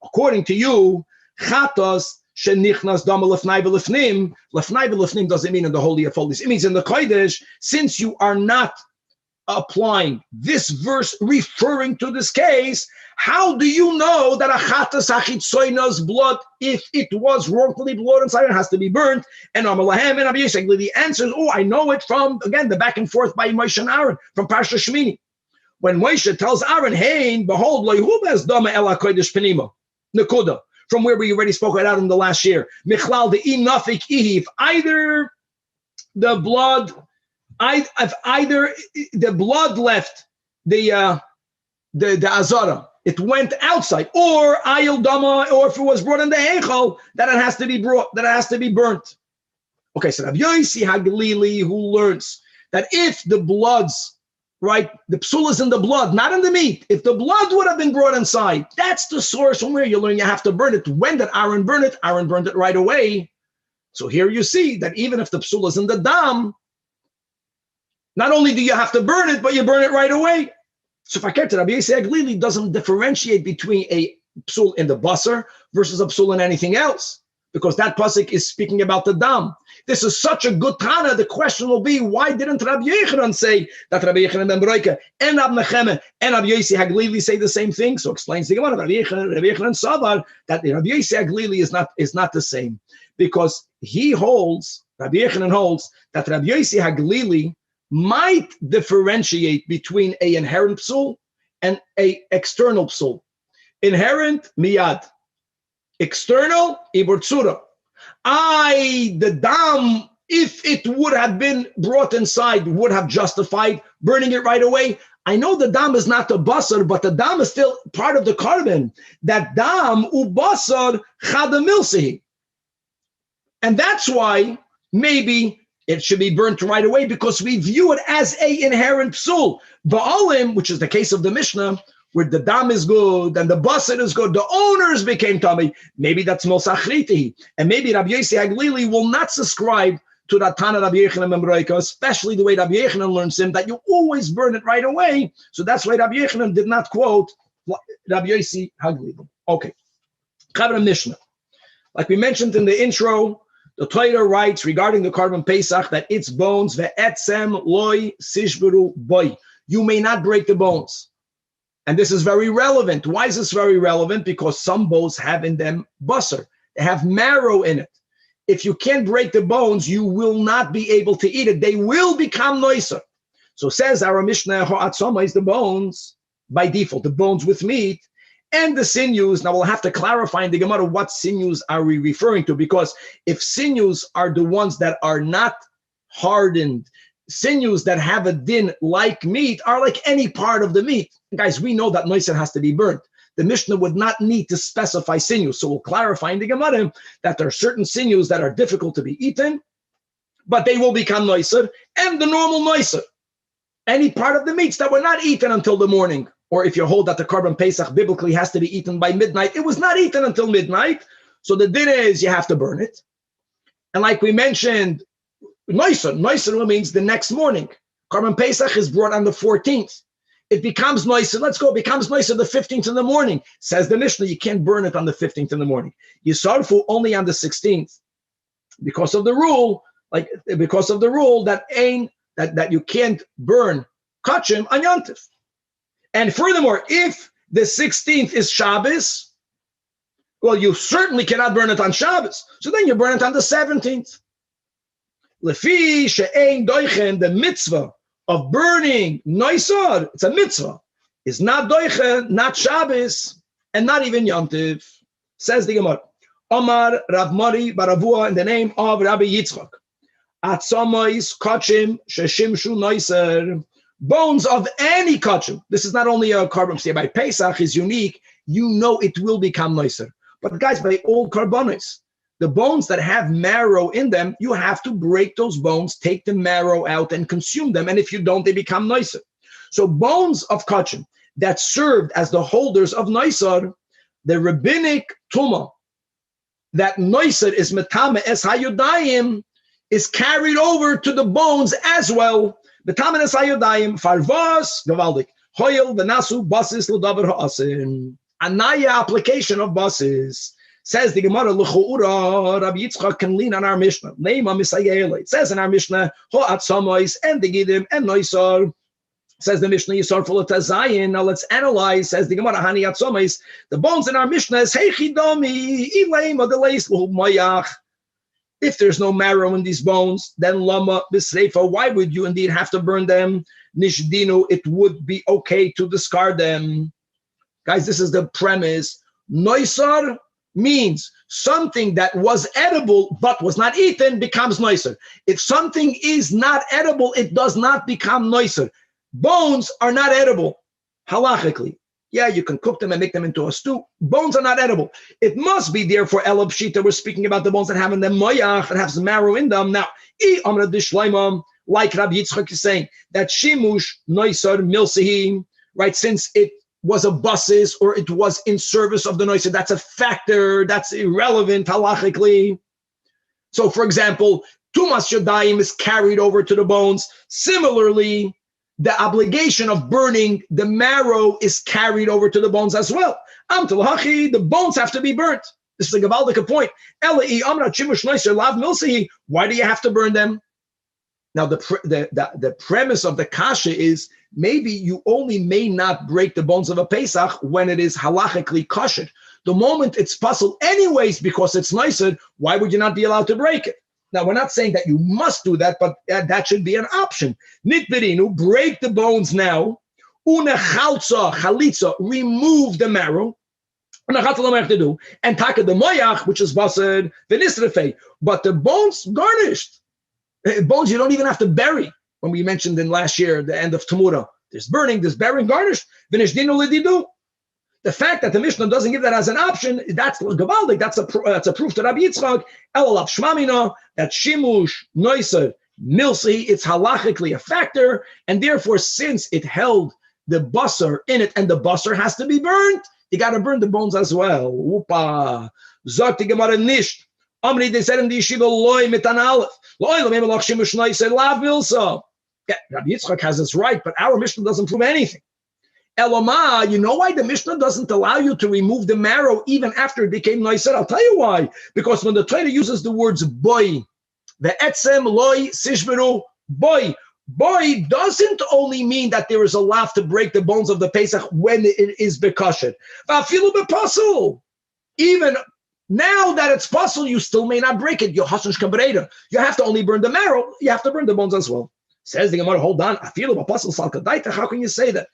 according to you, chatos shenichnas dama lefnai v'lefnim. Lefnai v'lefnim doesn't mean in the holy of holies. It means in the kodesh. Since you are not applying this verse referring to this case, how do you know that a chatas achitzoyna's blood, if it was wrongfully blood inside, it has to be burnt? And Amalahem and Rabbi Yossi Aglili answers, I know it from, again, the back and forth by Moshe and Aaron, from Parsha Shmini. When Moshe tells Aaron, hey, behold, lo yehubas dama el hakodesh penima, nekuda, from where we already spoke about in the last year. Michlal the inafik ihi, if either the blood left the azara, it went outside, or ayil dama, or if it was brought in the heichal, that it has to be burnt. Okay, so Rabbi Yossi Aglili, who learns that if the bloods, right, the psul is in the blood, not in the meat. If the blood would have been brought inside, that's the source from where you learn you have to burn it. When did Aaron burn it? Aaron burned it right away. So here you see that even if the psul is in the dam, not only do you have to burn it, but you burn it right away. So Rabbi Yossi Haglili doesn't differentiate between a psul in the basar versus a psul in anything else, because that pasuk is speaking about the dam. This is such a good Tana. The question will be, why didn't Rabbi Yochanan say that Rabbi Yochanan ben Beroika and Rabbi Nechemeh and Rabbi Yossi Haglili say the same thing? So explains the Gemara, Rabbi Yochanan Savar, that Rabbi Yossi Haglili is not the same, because he holds, Rabbi Yochanan holds, that Rabbi Yossi Haglili might differentiate between a inherent psul and a external psul. Inherent, miyad. External, ibur tzura. The dam, if it would have been brought inside, would have justified burning it right away. I know the dam is not the basar, but the dam is still part of the carbon. That dam, basar chada milsihi. And that's why maybe it should be burnt right away, because we view it as a inherent psul. Ba'alim, which is the case of the Mishnah, where the dam is good and the basar is good, the owners became tummy. Maybe that's mosachriti, and maybe Rabbi Yossi Haglili will not subscribe to that Tana Rabbi Yochanan ben Beroika, especially the way Rabbi Yochanan learns him, that you always burn it right away. So that's why Rabbi Yochanan did not quote Rabbi Yossi Haglili. Okay, Chavra Mishnah. Like we mentioned in the intro, the Torah writes regarding the Korban Pesach that its bones, ve'etzem loy sishberu boy. You may not break the bones. And this is very relevant. Why is this very relevant? Because some bones have in them basar. They have marrow in it. If you can't break the bones, you will not be able to eat it. They will become noiser. So says our Mishnah, ho'atzoma is the bones, by default, the bones with meat, and the sinews. Now we'll have to clarify in the Gemara what sinews are we referring to, because if sinews are the ones that are not hardened, sinews that have a din like meat are like any part of the meat. Guys, we know that noiser has to be burnt. The Mishnah would not need to specify sinews. So we'll clarify in the Gemara that there are certain sinews that are difficult to be eaten, but they will become noiser, and the normal noiser. Any part of the meats that were not eaten until the morning, or if you hold that the Korban Pesach biblically has to be eaten by midnight, it was not eaten until midnight. So the din is you have to burn it. And like we mentioned, noiser means the next morning. Korban Pesach is brought on the 14th. It becomes noiser, becomes noiser the 15th in the morning. Says the Mishnah, you can't burn it on the 15th in the morning. Yisarfu only on the 16th. Because of the rule that you can't burn kachim on Yontif. And furthermore, if the 16th is Shabbos, well, you certainly cannot burn it on Shabbos. So then you burn it on the 17th. Lefi she'ein doichen, the mitzvah of burning noisar, it's a mitzvah, is not doichen, not Shabbos, and not even Yontif. Says the Gemara, Omar Rav Mari Baravua, in the name of Rabbi Yitzchak, Atzomois kachim sheshimshu noiser. Bones of any kachim. This is not only a carbon. Say by Pesach is unique. You know it will become noiser. But guys, by all carbonates, the bones that have marrow in them, you have to break those bones, take the marrow out, and consume them. And if you don't, they become noiser. So bones of kachim that served as the holders of noiser, the rabbinic tuma, that noiser is metame es hayudayim, is carried over to the bones as well. Metame es hayudayim farvas gavaldik hoyel v'nasu basis l'davar ha'asim. Anaya application of basis. Says the Gemara, l'chu'ura, Rabbi Yitzchak can lean on our Mishnah. Neima misayela. It says in our Mishnah, ho'atzamois, and the gidim, and noisar. Says the Mishnah, yisar full of tazayin. Now let's analyze. Says the Gemara, hani atzamois. The bones in our Mishnah is heichidomi, ileim adeleis l'humayach. If there's no marrow in these bones, then lama b'sreifa. Why would you indeed have to burn them? Nishdinu, it would be okay to discard them. Guys, this is the premise. Noisar means something that was edible but was not eaten becomes noiser. If something is not edible, it does not become noiser. Bones are not edible, halachically. Yeah, you can cook them and make them into a stew. Bones are not edible. It must be therefore elab shita. We're speaking about the bones that have in them moyach, that have some marrow in them. Now, like Rabbi Yitzchak is saying, that shimush noisar milsehi, right, since it was a buses or it was in service of the noisar, that's a factor, that's irrelevant halachically. So, for example, tumas shadayim is carried over to the bones. Similarly, the obligation of burning the marrow is carried over to the bones as well. The bones have to be burnt. This is a gavaldic point. Why do you have to burn them? Now, the premise of the kasha is maybe you only may not break the bones of a Pesach when it is halachically kosher. The moment it's puzzled anyways because it's nicer, why would you not be allowed to break it? Now, we're not saying that you must do that, but that should be an option. Nitberinu, break the bones now. Una chalza, chalitza, remove the marrow. And taka the moyach, which is basad, v'nisrefei. But the bones garnished. Bones you don't even have to bury. When we mentioned in last year, the end of Tamura, there's burning, there's burying, garnished. V'nishdinu l'didu. The fact that the Mishnah doesn't give that as an option, that's gavaldik. That's a proof to Rabbi Yitzchak. Elalav shmamina, that shimush noiser milsi, it's halachically a factor, and therefore, since it held the basar in it, and the basar has to be burnt, you got to burn the bones as well. Upa zok the Gemara nisht. Amri, they said in the yeshiva loy mitan aleph loy lo memelach shimush noiser lav milsa. Yeah, Rabbi Yitzchak has this right, but our Mishnah doesn't prove anything. Eloma, you know why the Mishnah doesn't allow you to remove the marrow even after it became noiser? I'll tell you why. Because when the Torah uses the words boy, the etzem loy sishberu boy doesn't only mean that there is a lav to break the bones of the Pesach when it is bekashed. Even now that it's possible, you still may not break it. You have to only burn the marrow. You have to burn the bones as well. Says the Gemara, hold on. How can you say that?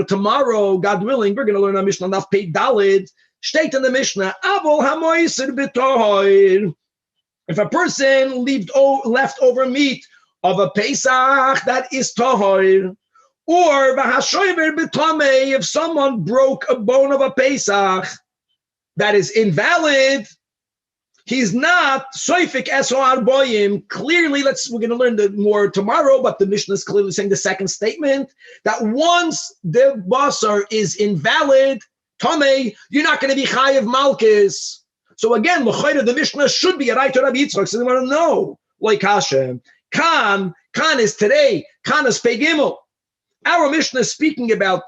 Tomorrow, God willing, we're going to learn a Mishnah Naf Pei Dalid. State in the Mishnah, if a person left over meat of a Pesach, that is tahor. Or if someone broke a bone of a Pesach, that is invalid. He's not soifik esor boyim. Clearly, we're going to learn more tomorrow, but the Mishnah is clearly saying the second statement that once the basar is invalid, Tomei, you're not going to be chayiv malchus. So again, the Mishnah should be a right to Rabbi Yitzchak. So they want to know, like Hashem, Kan is today, Kan is Pegimel. Our Mishnah is speaking about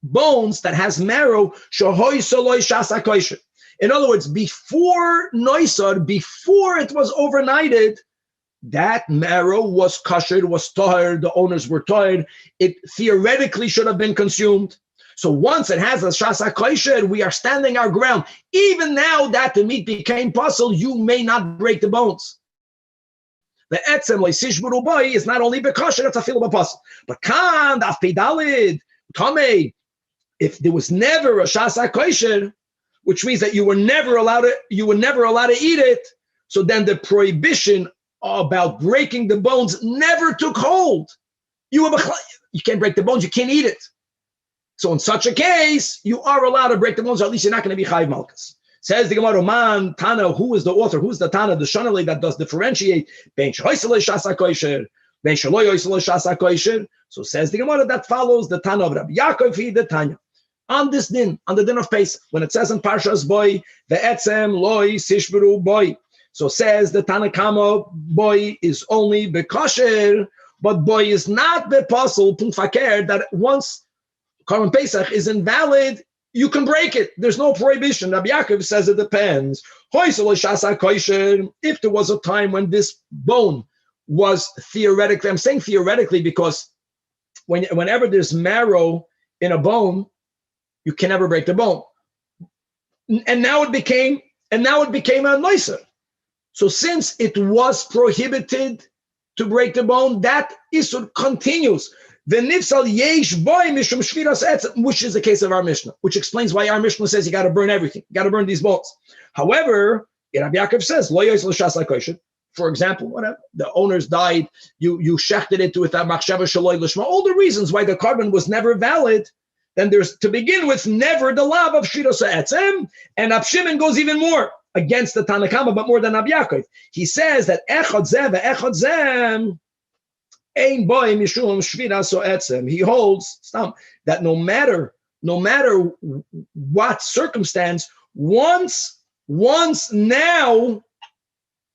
bones that has marrow, Shahoy Soloi Shasa Koisher. In other words, before Noisar, before it was overnighted, that marrow was kosher, was tahor, the owners were tahor. It theoretically should have been consumed. So once it has a shasa kosher, we are standing our ground. Even now that the meat became puzzle, you may not break the bones. The etzem le'sishburu boy is not only bekosher, it's a fil b'puzzle. But kan daf pedalid tamei, if there was never a shasa kosher, which means that you were never allowed to eat it. So then the prohibition about breaking the bones never took hold. You can't break the bones, you can't eat it. So in such a case, you are allowed to break the bones, or at least you're not going to be chayiv malchus. Says the Gemara, man, Tana, who is the author? Who's the Tana, the Shonali that does differentiate? Ben shloisele shasa kosher, ben shloy shasa kosher. So says the Gemara, that follows the Tana of Rabbi Yaakov, the Tanya. On this din, on the din of Pesach, when it says in Parshas Boy, the etzem loy sishberu boy. So says the Tanakama, boy is only bekosher, but boy is not bepasul punfaker, that once Koren Pesach is invalid, you can break it. There's no prohibition. Rabbi Yaakov says it depends. If there was a time when this bone was theoretically, I'm saying theoretically because whenever there's marrow in a bone, you can never break the bone. And now it became a noiser. So since it was prohibited to break the bone, that issur continues. The nifsal yesh boy mishum shviras etzem, which is the case of our Mishnah, which explains why our Mishnah says you got to burn everything, you got to burn these bones. However, Rabbi Yaakov says lo yoyis l'shas kosher. For example, whatever the owners died, you shechted it with a machshava shaloi l'shma. All the reasons why the carbon was never valid. Then there's, to begin with, never the lav of shiros etzem, and Abshimon goes even more against the Tanakama, but more than Rabbi Yaakov. He says that echad zeh ve'echad zeh Ein boy mishum shvira so etzem. He holds that no matter what circumstance, once now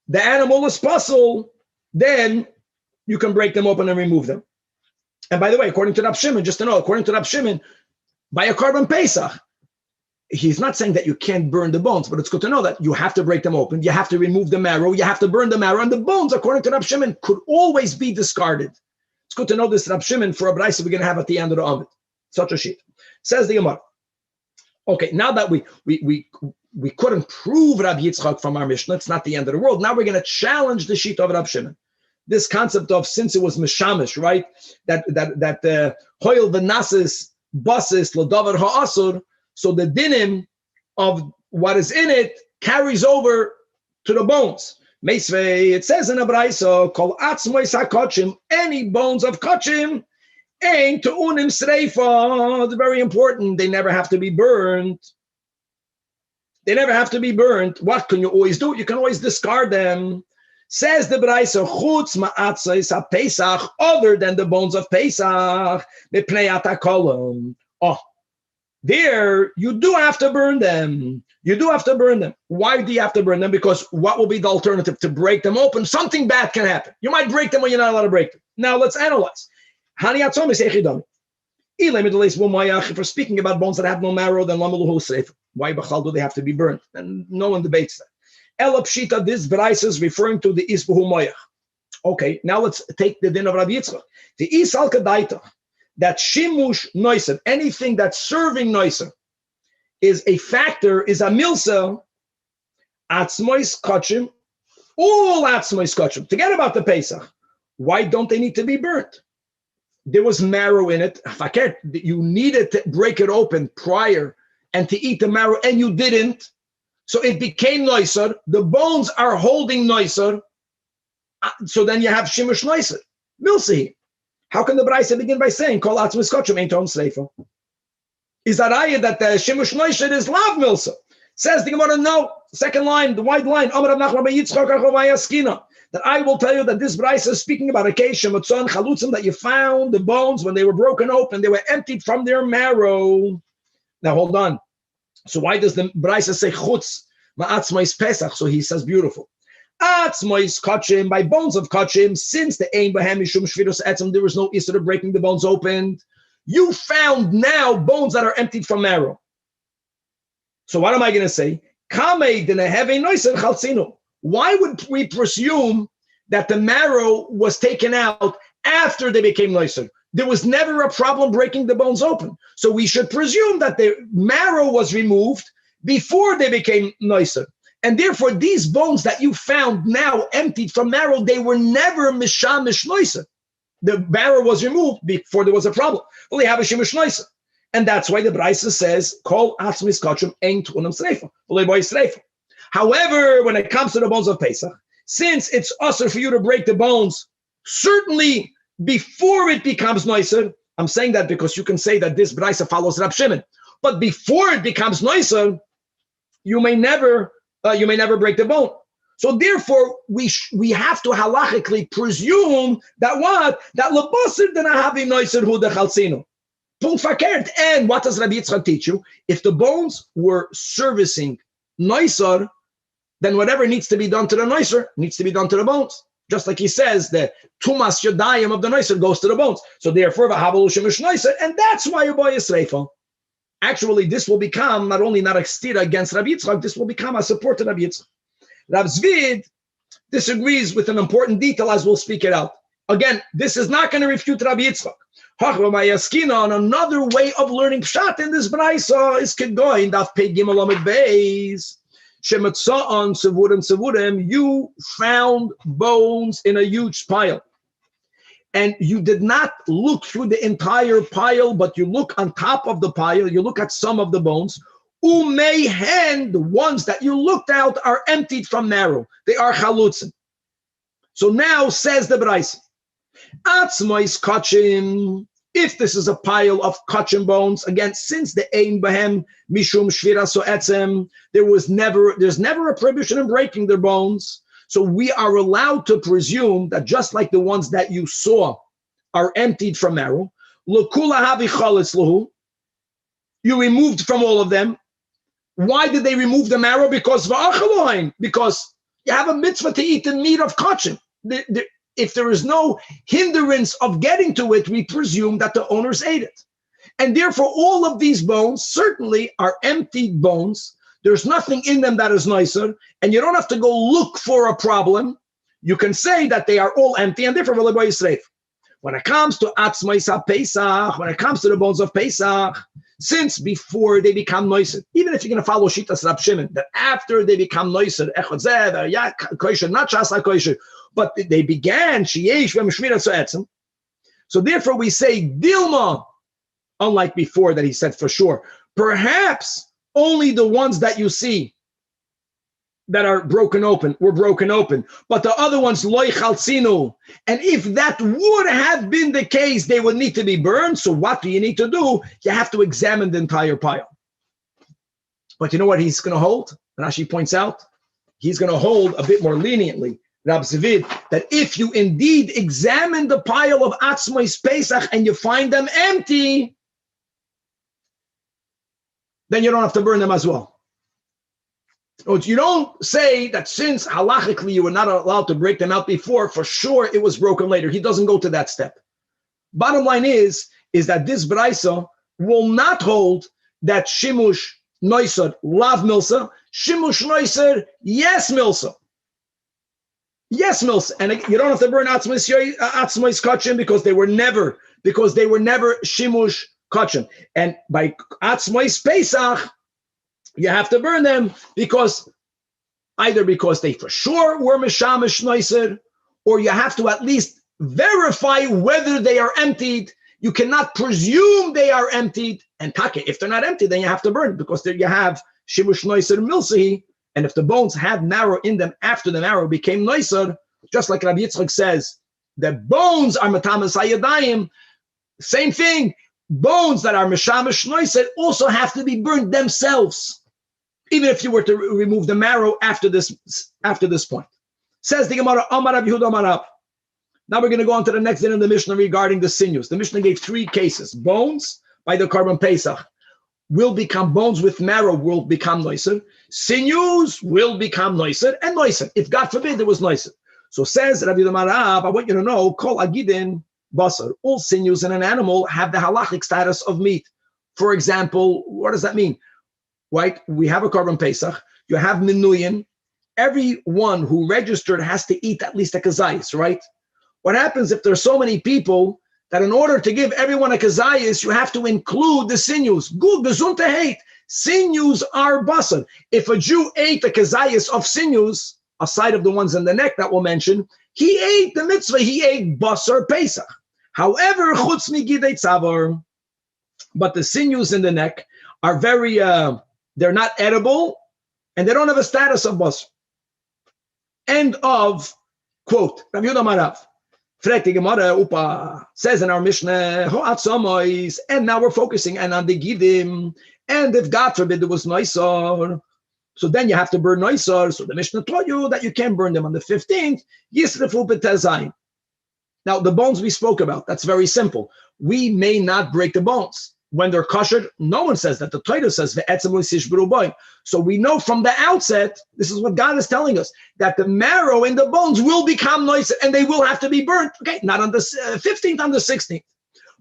the animal is puzzled, then you can break them open and remove them. And by the way, according to Rab Shimon, just to know, according to Rab Shimon, by a Korban Pesach, he's not saying that you can't burn the bones, but it's good to know that you have to break them open, you have to remove the marrow, you have to burn the marrow, and the bones, according to Rab Shimon, could always be discarded. It's good to know this Rab Shimon for a brayso we're going to have at the end of the Amid. Such a sheet. Says the Gemara. Okay, now that we couldn't prove Rabbi Yitzchak from our Mishnah, it's not the end of the world. Now we're going to challenge the sheet of Rab Shimon. This concept of, since it was mishamish, right? That hoil v'nasis basis l'davar ha'asur, so the dinim of what is in it carries over to the bones. Meisvei, it says in a brayso, kol atzmois hakochim, any bones of kochim, ein tu'unim sreifa. It's very important. They never have to be burned. They never have to be burned. What can you always do? You can always discard them. Says the brayso, chutz ma'atzos ha-pesach, other than the bones of Pesach, mipnei atakolom. Oh, there you do have to burn them. You do have to burn them. Why do you have to burn them? Because what will be the alternative? To break them open, something bad can happen. You might break them when you're not allowed to break them. Now let's analyze. If we're speaking about bones that have no marrow, then why do they have to be burned? And no one debates that. Elapshita, this brayso is referring to the isbuhu moyach. Okay, now let's take the din of Rabbi Yitzchak. The isal kadaita, that shimush noiser, anything that's serving noiser, is a factor, is a milsa, atzmois kachim, all atzmois kachim. Forget about the Pesach. Why don't they need to be burnt? There was marrow in it. You needed to break it open prior and to eat the marrow, and you didn't. So it became noiser. The bones are holding noiser. So then you have shimush noiser. Milsi. How can the brayso begin by saying kol atzmos kochim ein tom sreifa? Is that ayah that the shimush noiser is lav milsa? Says the Gemara, no. Second line, the wide line. That I will tell you that this brayso is speaking about a case shematzon chalutzim, that you found the bones when they were broken open, they were emptied from their marrow. Now hold on. So why does the brayso say chutz ma'atzmois pesach? So he says beautiful. Atzmois kachim, by bones of kachim, since the ein bahem mishum shvirus etzem, there was no issur of breaking the bones open. You found now bones that are emptied from marrow. So what am I going to say? Kamei deneheve noiser chaltzinu. Why would we presume that the marrow was taken out after they became noiser? There was never a problem breaking the bones open. So we should presume that the marrow was removed before they became noiser. And therefore, these bones that you found now emptied from marrow, they were never mishamish noiser. The marrow was removed before there was a problem. Well, they have a shimish noiser. And that's why the brayso says, kol atzmis kachim ein tu'unam sreifa. However, when it comes to the bones of Pesach, since it's usher for you to break the bones, certainly before it becomes noiser, I'm saying that because you can say that this brayso follows Rab Shimon, but before it becomes noiser, you may never break the bone. So therefore, we have to halachically presume that what? That lebasir denahavi noiser hu dechalzinu. Punkt verkehrt. And what does Rabbi Yitzchak teach you? If the bones were servicing noiser, then whatever needs to be done to the noiser needs to be done to the bones. Just like he says, the tumas yadayim of the noiser goes to the bones. So therefore, v'havalu shemish noiser, and that's why you buy a sreifa. Actually, this will become not only not a stira against Rabbi Yitzchak, this will become a support to Rabbi Yitzchak. Rav Zvid disagrees with an important detail, as we'll speak it out. Again, this is not going to refute Rabbi Yitzchak. On another way of learning pshat in this brayso is kegoin daf pei gimel amid beis. Shematzon sevurim. You found bones in a huge pile, and you did not look through the entire pile, but you look on top of the pile. You look at some of the bones. Umehen, the ones that you looked out are emptied from marrow. They are chalutzim. So now says the brayso, atzmois kachim. If this is a pile of kachim bones, again, since the ein bahem mishum shvira so etzem, there's never a prohibition in breaking their bones. So we are allowed to presume that just like the ones that you saw are emptied from marrow. You removed from all of them. Why did they remove the marrow? Because you have a mitzvah to eat the meat of kachim. If there is no hindrance of getting to it, we presume that the owners ate it. And therefore, all of these bones certainly are emptied bones. There's nothing in them that is nicer, and you don't have to go look for a problem. You can say that they are all empty, and therefore, when it comes to atzmais ha-Pesach, when it comes to the bones of Pesach, since before they become noiser, even if you're going to follow Shitas Rab Shimon, that after they become noiser, but they began, so therefore we say, Dilma, unlike before that he said for sure, perhaps only the ones that you see that are broken open were broken open, but the other ones loy chaltzinu. And if that would have been the case, they would need to be burned. So what do you need to do? You have to examine the entire pile. But you know what he's going to hold? Rashi points out, he's going to hold a bit more leniently, Rab Zivid, that if you indeed examine the pile of Atzmais Pesach and you find them empty, then you don't have to burn them as well. You don't say that since halachically you were not allowed to break them out before, for sure it was broken later. He doesn't go to that step. Bottom line is that this braisa will not hold that shimush noiser lav milsa, shimush noiser yes milsa. Yes milsa. And you don't have to burn atzmais kachim because they were never shimush kachim. And by atzmais Pesach, you have to burn them either because they for sure were meshamish noiser, or you have to at least verify whether they are emptied. You cannot presume they are emptied. And if they're not empty, then you have to burn because there you have shimush noiser milsahi. And if the bones had marrow in them after the marrow became noiser, just like Rabbi Yitzchak says, the bones are matamas hayadayim. Same thing. Bones that are meshamish noiser also have to be burned themselves, even if you were to remove the marrow after this point. Says the Gemara, Amar Rav Yehuda Amar Rav. Now we're going to go on to the next din of the Mishnah regarding the sinews. The Mishnah gave 3 cases. Bones by the Koren Pesach will become, bones with marrow will become noiser. Sinews will become noiser and noiser. If God forbid there was noiser. So says Rav Yehuda Amar Rav, I want you to know, Kol Agidin Basar, all sinews in an animal have the halachic status of meat. For example, what does that mean? Right? We have a Koren Pesach. You have Minuyin. Everyone who registered has to eat at least a kazayis, right? What happens if there's so many people that in order to give everyone a kazayis, you have to include the sinews? Good, gesund hate. Sinews are basar. If a Jew ate the kazayis of sinews, aside of the ones in the neck that we'll mention, he ate the mitzvah, he ate basar Pesach. However, chutz migidei tzavar, but the sinews in the neck are very, they're not edible, and they don't have a status of basar. End of quote. Rabbi Yehuda Amar Rav. Freti Gemara Upa says in our Mishnah, and now we're focusing on the gidim, and if God forbid there was noisor, so then you have to burn noisor. So the Mishnah told you that you can burn them on the 15th. Yisrefu b'tezayin. Now the bones we spoke about, that's very simple. We may not break the bones. When they're kosher, no one says that. The Torah says, so we know from the outset, this is what God is telling us, that the marrow in the bones will become noisy and they will have to be burnt. Okay, not on the 15th, on the 16th.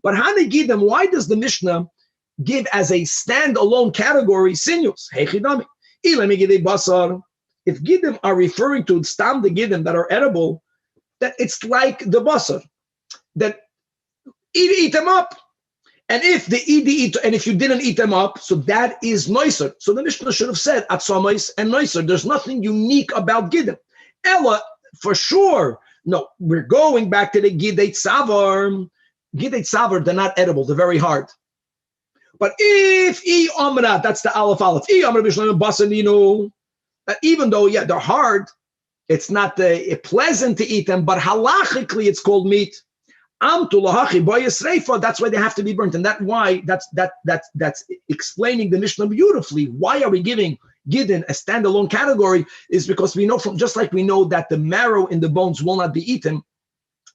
But Hanegidem, why does the Mishnah give as a standalone category sinews? If Gidim are referring to stam the Gidim that are edible, that it's like the basar, that eat them up. And if they eat, and if you didn't eat them up, so that is noiser. So the Mishnah should have said atzomais and noiser. There's nothing unique about Gidim. Ella, for sure. No, we're going back to the Gidei Tzavar. Gidei Tzavar, they're not edible. They're very hard. But if Amra, that's the Aleph. Amra Bishlam Basanino, even though, yeah, they're hard, it's not pleasant to eat them, but halachically it's called meat. That's why they have to be burnt, and that's explaining the Mishnah beautifully. Why are we giving Gidin a standalone category? Is because we know from, just like we know that the marrow in the bones will not be eaten,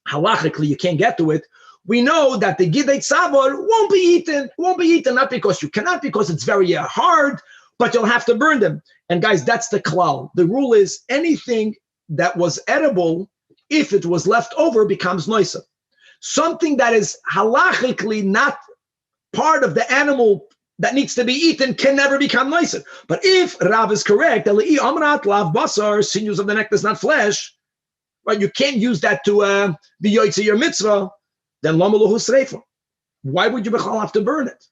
halachically you can't get to it. we know that the gidei tzavor won't be eaten. Won't be eaten, not because you cannot, because it's very hard, but you'll have to burn them. And guys, that's the klal. The rule is anything that was edible, if it was left over, becomes noisa. Something that is halachically not part of the animal that needs to be eaten can never become noisa. But if Rav is correct, Elyahu amrat lav basar, sinews of the neck is not flesh, right? You can't use that to be yoytze your mitzvah. Then lamaluhu sreifa. Why would you have to burn it?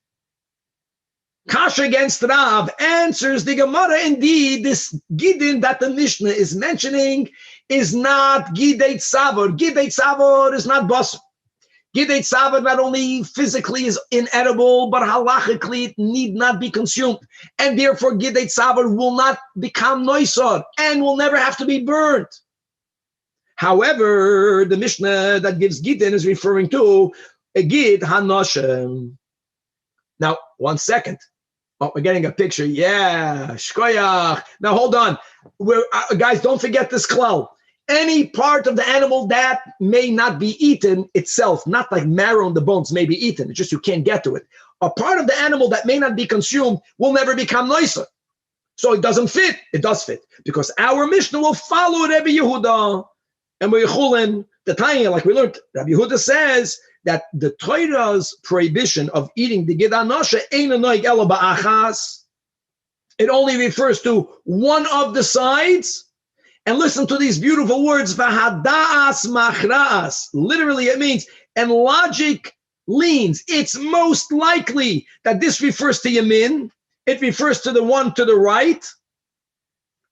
Kasha against Rav answers the Gemara. Indeed, this gidin that the Mishnah is mentioning is not gidei tzavor. Gidei tzavor is not basar. Gidei tzavor not only physically is inedible, but halachically it need not be consumed. And therefore gidei tzavor will not become noisor and will never have to be burned. However, the Mishnah that gives gidin is referring to a gid hanoshem. Now, 1 second. Oh, we're getting a picture. Yeah, shkoyach. Now, hold on. Guys, don't forget this klal. Any part of the animal that may not be eaten itself, not like marrow and the bones may be eaten, it's just you can't get to it. A part of the animal that may not be consumed will never become noisa. So it doesn't fit. It does fit. Because our Mishnah will follow Rabbi Yehuda. And we're chulin, the Tanya, like we learned, Rabbi Yehuda says that the Torah's prohibition of eating the gid hanoshe ein noig ela ba'achas. It only refers to one of the sides. And listen to these beautiful words, v'hada'as machra'as. Literally, it means, and logic leans. It's most likely that this refers to yamin. It refers to the one to the right.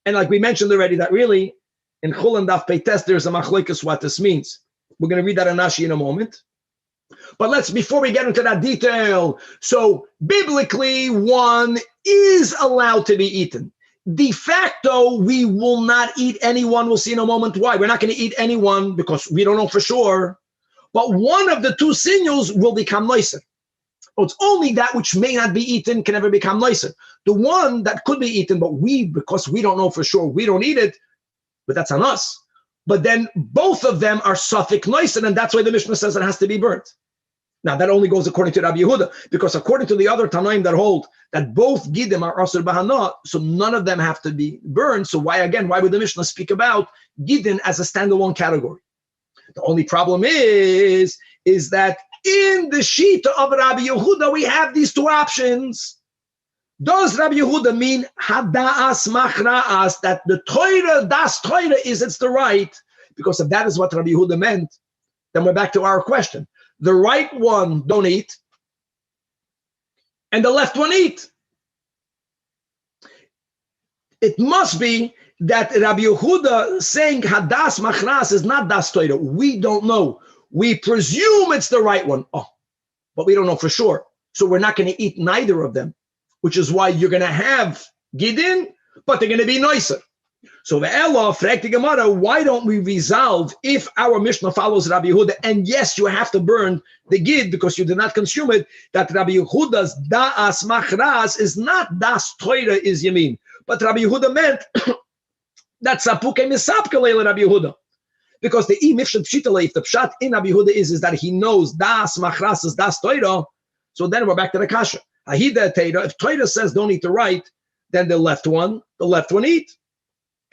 And like we mentioned already, that really, in Chul and Daf Peites, there's a machlokes what this means. We're going to read that in Rashi in a moment. But before we get into that detail, so biblically, one is allowed to be eaten. De facto, we will not eat anyone. We'll see in a moment why. We're not going to eat anyone because we don't know for sure. But one of the two sinews will become noiser. It's only that which may not be eaten can never become noiser. The one that could be eaten, but because we don't know for sure, we don't eat it, but that's on us. But then both of them are suffix noiser, and that's why the Mishnah says it has to be burnt. Now, that only goes according to Rabbi Yehuda, because according to the other Tanaim that hold that both Gidim are Asur Bahana, so none of them have to be burned. So why would the Mishnah speak about Gidim as a standalone category? The only problem is that in the Shita of Rabbi Yehuda, we have these two options. Does Rabbi Yehuda mean Hada'as Machra'as, that the Torah, Das Torah it's the right? Because if that is what Rabbi Yehuda meant, then we're back to our question. The right one don't eat, and the left one eat. It must be that Rabbi Yehuda saying Hadas Machras is not Das Torah. We don't know. We presume it's the right one. Oh, but we don't know for sure. So we're not going to eat neither of them, which is why you're going to have Gidin, but they're going to be nicer. So the Elah, fragt the Gemara, why don't we resolve if our Mishnah follows Rabbi Yehuda, and yes, you have to burn the Gid because you did not consume it, that Rabbi Yehuda's Da'as Machras is not Das Torah is Yamin, but Rabbi Yehuda meant that Sapuke Misapkalele Rabbi Yehuda. Because the Mifshat Pshitale, if the Pshat in Rabbi Yehuda is that he knows Das Machras is Das Torah, so then we're back to the Kasha. Ahida Torah, if Torah says don't eat the right, then the left one eat.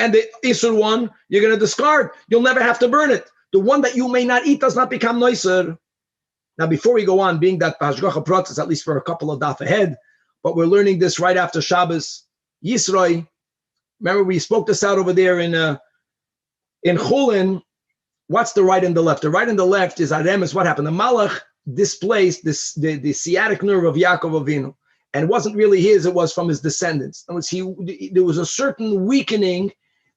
And the Isur one, you're going to discard. You'll never have to burn it. The one that you may not eat does not become noiser. Now, before we go on, being that Hashgacha Prat is at least for a couple of daf ahead, but we're learning this right after Shabbos. Yisroi, remember we spoke this out over there in Chulin. What's the right and the left? The right and the left is Arem, is what happened. The Malach displaced the sciatic nerve of Yaakov Avinu. And it wasn't really his, it was from his descendants. There was a certain weakening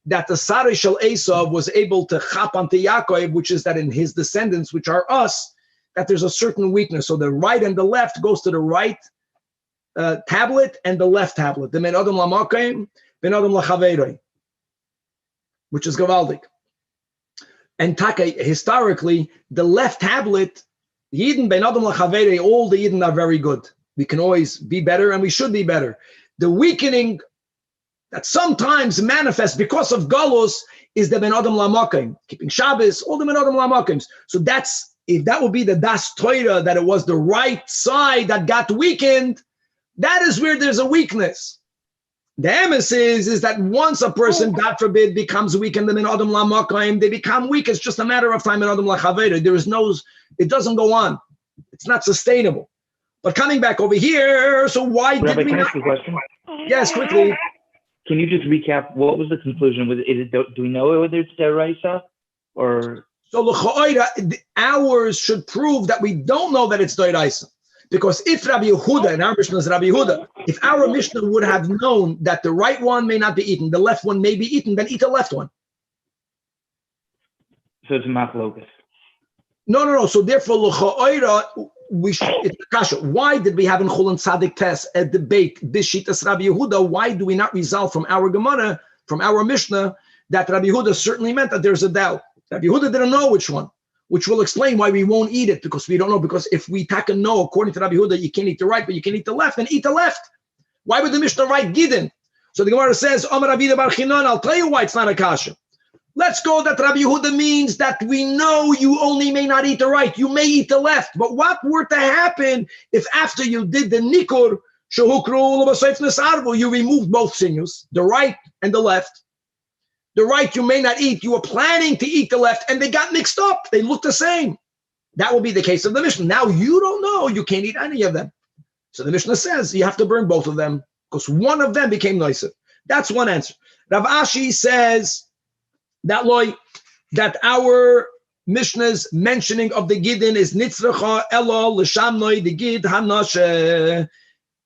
that the Sarei Shel Esav was able to chap onto Yaakov, which is that in his descendants, which are us, that there's a certain weakness. So the right and the left goes to the right tablet and the left tablet. The Ben Adam Lamakim, Ben Adam Lachaveiroi, which is Gavaldik. And Taka, historically, the left tablet, Yidden Ben Adam Lachaveiroi, all the Yidden are very good. We can always be better and we should be better. The weakening that sometimes manifests because of Galus is the Ben Adam Lamakim, keeping Shabbos, all the Ben Adam Lamakims. So that's if that would be the das Torah, that it was the right side that got weakened, that is where there's a weakness. The emes is that once a person, God forbid, becomes weak and then in Adam Lamakayim, they become weak. It's just a matter of time in Adam Lachaveda. There is no, it doesn't go on. It's not sustainable. But coming back over here, so why Rabbi, did we can I not? ask you a question? Yes, quickly. Can you just recap what was the conclusion? Was it, do we know whether it's deraisa or? So l'cha'oira, ours should prove that we don't know that it's doiraisa. Because if Rabbi Yehuda, and our Mishnah is Rabbi Yehuda, if our Mishnah would have known that the right one may not be eaten, the left one may be eaten, then eat the left one. So it's machlokas. No. So therefore, l'cha'oira, it's a kasha. Why did we have in Chulin Tzadik Tes a debate, this Shitas Rabbi Yehuda? Why do we not resolve from our Gemara, from our Mishnah, that Rabbi Yehuda certainly meant that there's a doubt? Rabbi Yehuda didn't know which one, which will explain why we won't eat it, because we don't know. Because if we taka know, according to Rabbi Yehuda, you can't eat the right, but you can eat the left, then eat the left. Why would the Mishnah write Gidin? So the Gemara says, Amar Rabbi Bar Chinon, I'll tell you why it's not a kasha. Let's go that Rabbi Yehuda means that we know you only may not eat the right, you may eat the left. But what were to happen if after you did the nikur, you removed both sinews, the right and the left? The right you may not eat, you were planning to eat the left, and they got mixed up. They look the same. That will be the case of the Mishnah. Now you don't know, you can't eat any of them. So the Mishnah says you have to burn both of them, because one of them became nicer. That's one answer. Rav Ashi says that our Mishnah's mentioning of the Gidin is nitzracha elo l'shamnoi the Gid hanashe.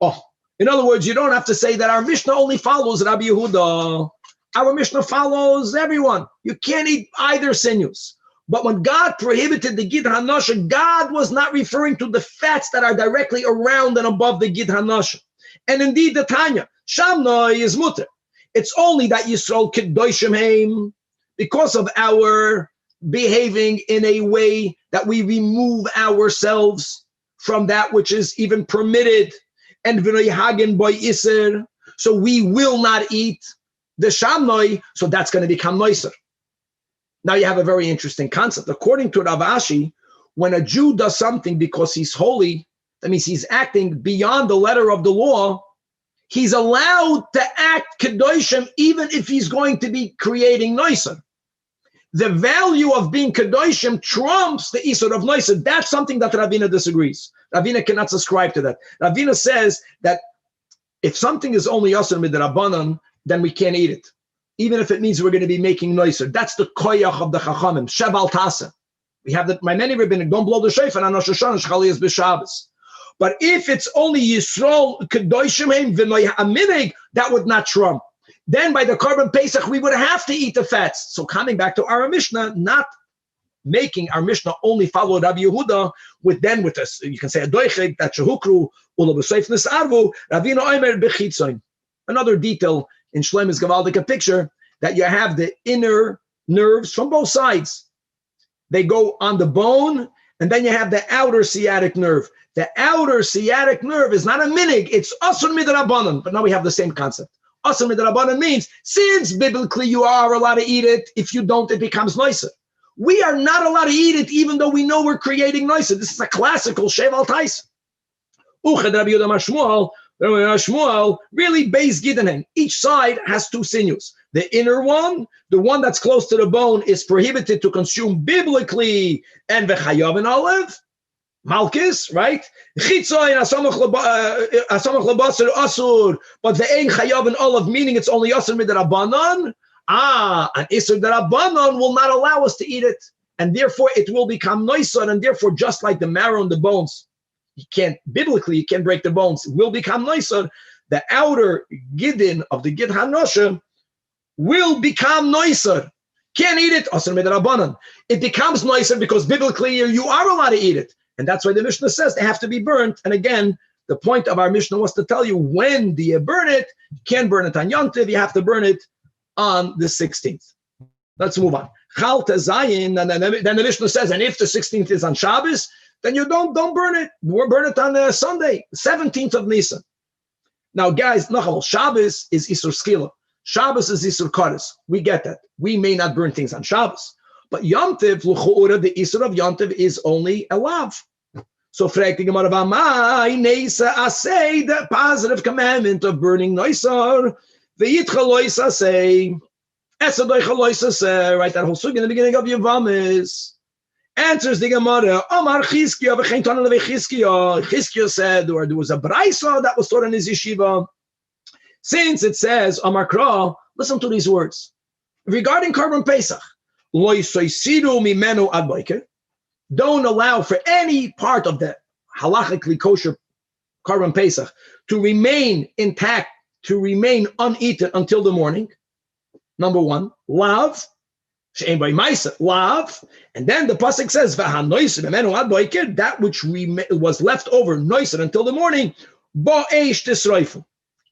Oh, in other words, you don't have to say that our Mishnah only follows Rabbi Yehuda. Our Mishnah follows everyone. You can't eat either sinews. But when God prohibited the Gid hanashe, God was not referring to the fats that are directly around and above the Gid hanashe. And indeed, the Tanya, shamnoi is mutter. It's only that Yisrael kedoshim heim, because of our behaving in a way that we remove ourselves from that which is even permitted, and v'noyhagen by iser, so we will not eat the shamnoi, so that's going to become noiser. Now you have a very interesting concept. According to Rav Ashi, when a Jew does something because he's holy, that means he's acting beyond the letter of the law, he's allowed to act kedoshim even if he's going to be creating noiser. The value of being kedoshim trumps the isur of noiser. That's something that Ravina disagrees. Ravina cannot subscribe to that. Ravina says that if something is only yasser midrabanan, then we can't eat it, even if it means we're going to be making noiser. That's the koyach of the chachamim. Sheval tasa. We have that. My many rabbinic don't blow the shofar on Rosh Hashanah. Shchali is b'Shabbos. But if it's only Yisrael kedoshim heim v'noy haminig, that would not trump. Then by the Koren Pesach, we would have to eat the fats. So coming back to our Mishnah, not making our Mishnah only follow Rabbi Yehuda, with this, you can say a doicheg, that shehukru, ula b'seif nisarvu, Ravina oimer b'chitzoin. Another detail in Shlomo's Gavaldik picture, that you have the inner nerves from both sides. They go on the bone, and then you have the outer sciatic nerve. The outer sciatic nerve is not a minig, it's asur midrabanan, but now we have the same concept. Asur midrabanan means, since biblically you are allowed to eat it, if you don't, it becomes nicer. We are not allowed to eat it, even though we know we're creating nicer. This is a classical sheval tais. Uchad Rabbi Yehuda Shmuel, really base gidenen. Each side has two sinews. The inner one, the one that's close to the bone, is prohibited to consume biblically, and v'chayav and olive. Malchus, right? Chitzoin asamach lebasar asur, but the ein chayav and olive, meaning it's only asur midrabanan. An isur derabanan will not allow us to eat it, and therefore it will become noiser, and therefore just like the marrow and the bones, you can't break the bones. It will become noiser. The outer gidin of the gid hanosha will become noiser. Can't eat it. Asur midrabanan. It becomes noiser because biblically you are allowed to eat it. And that's why the Mishnah says they have to be burnt. And again, the point of our Mishnah was to tell you, when do you burn it? You can't burn it on Yom Tov, you have to burn it on the 16th. Let's move on. Chal Tezayin, and then the Mishnah says, and if the 16th is on Shabbos, then you don't burn it. We'll burn it on Sunday, 17th of Nisan. Now, guys, Shabbos is Isur Skila. Shabbos is Isur Kodesh. We get that. We may not burn things on Shabbos. But Yom Tov, l'chu'ura, the Isur of Yom Tov is only a lav. So fragt the Gemara, V'amai neisa asay, the positive commandment of burning noisar, v'yitcha lois asay, esadoicha lois asay, right, that whole sugi in the beginning of Yevamos. Answers the Gemara, Amar Chizkiya, v'chein tonan v'chizkiya. Chizkiya said, or there was a braisa that was taught in his yeshiva. Since it says, Amar Kra, listen to these words. Regarding Korban Pesach, Lo soisiru mimenu ad boker, don't allow for any part of the halachically kosher Korban Pesach to remain intact, to remain uneaten until the morning. Number one, lav, she'en by ma'isa, lav, and then the pasuk says, v'hanoiser mimenu ad boker, that which was left over, noiser until the morning, bo'esh tisroifu.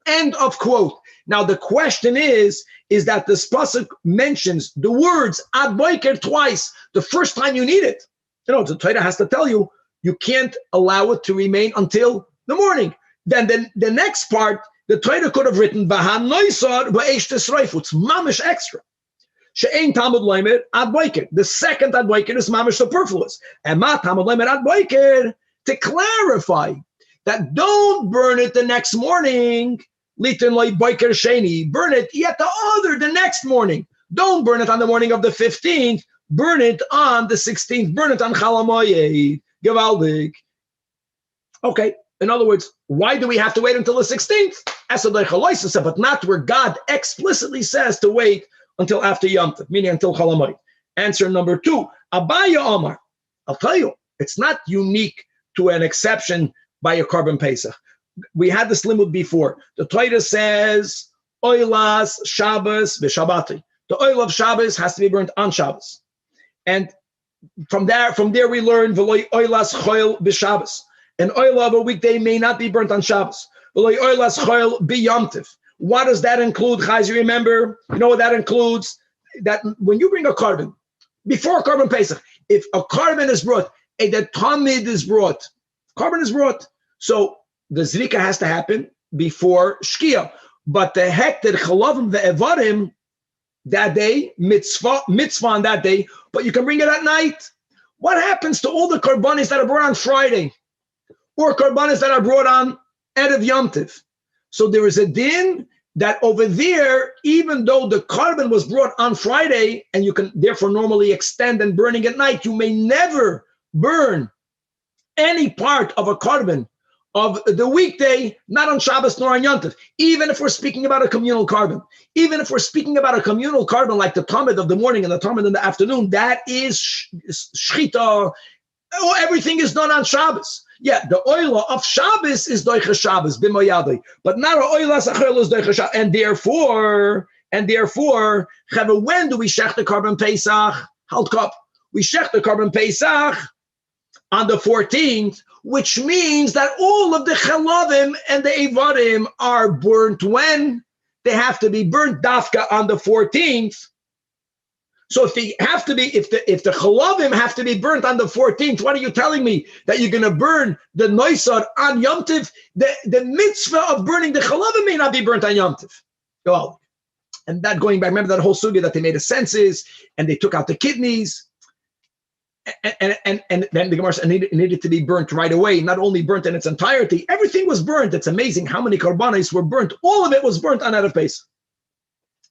End of quote. Now the question is that this pasuk mentions the words ad boker twice. The first time you need it, the Torah has to tell you, you can't allow it to remain until the morning. Then the next part, the Torah could have written v'han noisar v'eish tisroifu. It's mamish extra. She'ein Talmud leimer ad boker. The second ad boker is mamish superfluous. And ma Talmud leimer ad boker, to clarify that don't burn it the next morning. Litin like boker sheni, burn it yet the next morning. Don't burn it on the morning of the 15th. Burn it on the 16th. Burn it on Chalamoyed. Gevaldik. Okay. In other words, why do we have to wait until the 16th? But not where God explicitly says to wait until after Yom Tov, meaning until Chalamoyed. Answer number 2. Abaya Omar. I'll tell you, it's not unique to an exception by a Korban Pesach. We had this limud before. The Torah says, Oilas Shabbos v'Shabbati. The oil of Shabbos has to be burnt on Shabbos. And from there we learn, V'loi Oilas Choil b'Shabbos. An oil of a weekday may not be burnt on Shabbos. V'loi Oilas Choil b'Yom Tov. What does that include, Chaz? You remember? You know what that includes? That when you bring a carbon, before Korban Pesach, if a carbon is brought, the Talmud is brought, carbon is brought. So the zrika has to happen before Shkia. But the hekter chalavim ve'evarim that day, mitzvah on that day, but you can bring it at night. What happens to all the karbanis that are brought on Friday? Or karbanis that are brought on Erev Yom Tov? So there is a din that over there, even though the carbon was brought on Friday, and you can therefore normally extend and burning at night, you may never burn any part of a carbon of the weekday, not on Shabbos nor on Yom Tov, even if we're speaking about a communal carbon. Even if we're speaking about a communal carbon like the Talmud of the morning and the Talmud in the afternoon, that is shchita. Oh, everything is done on Shabbos. Yeah, the oil of Shabbos is doicha Shabbos, b'moyadei, but not a oil as achel is doicha Shabbos. And therefore, when do we shech the Korban Pesach? Halt cup. We shech the Korban Pesach on the 14th, which means that all of the chalavim and the evarim are burnt when? They have to be burnt dafka on the 14th. So if the chalavim have to be burnt on the 14th, what are you telling me? That you're going to burn the noisar on Yom Tov? The mitzvah of burning the chalavim may not be burnt on Yom Tov. Well, and that going back, remember that whole sugya that they made a census and they took out the kidneys. And then the Gemara said it needed to be burnt right away, not only burnt in its entirety. Everything was burnt. It's amazing how many korbanos were burnt. All of it was burnt on Erev Pesach.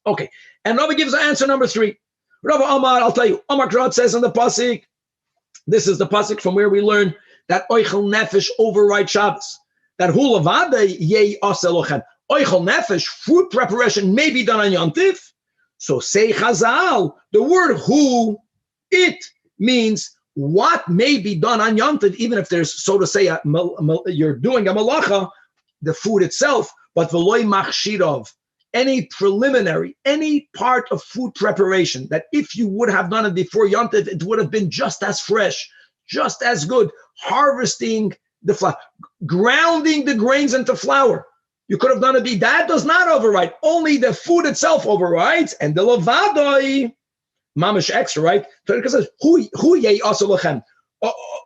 Okay, and Rabbi gives answer number 3. Rabbi Amar, I'll tell you, Amar Krad says in the pasuk, this is the pasuk from where we learn that oichel nefesh override Shabbos. That hu levada yei aselochem. Oichel nefesh, food preparation may be done on Yom Tov. So say Chazal, the word hu, it, means what may be done on Yom Tov, even if there's, so to say, you're doing a malacha, the food itself, but v'loi machshirov, any preliminary, any part of food preparation, that if you would have done it before Yom Tov, it would have been just as fresh, just as good. Harvesting the flour, grounding the grains into flour. You could have done it, that does not override. Only the food itself overrides, and the levadoi, mamish extra, right? Torah says, "Hu yei asalochem."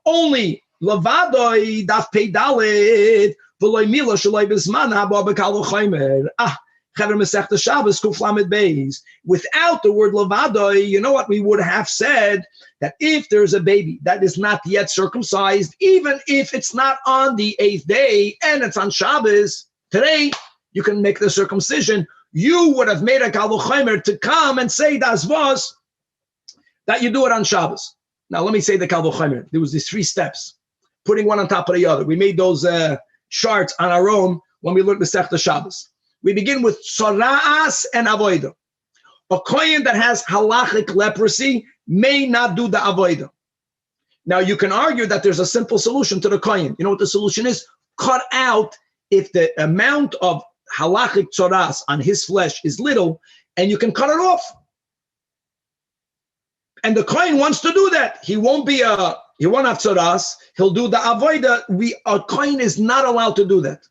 Only levadoi daf pei dalet v'loy mila shaloi b'zman haba b'kalu chaymer. Masechta Shabbos Kuf Lamed Beis. Without the word levadoi, you know what we would have said? That if there's a baby that is not yet circumcised, even if it's not on the 8th day and it's on Shabbos, today you can make the circumcision. You would have made a Kal V'chomer to come and say das vos that you do it on Shabbos. Now let me say the Kal V'chomer. There was these 3 steps, putting one on top of the other. We made those charts on our own when we learned Masechta Shabbos. We begin with Tzora'as and Avodah. A kohen that has halachic leprosy may not do the Avodah. Now you can argue that there's a simple solution to the kohen. You know what the solution is? Cut out if the amount of halachic tzoras on his flesh is little, and you can cut it off. And the kohen wants to do that. He won't have tzoras. He'll do the avodah. A kohen is not allowed to do that,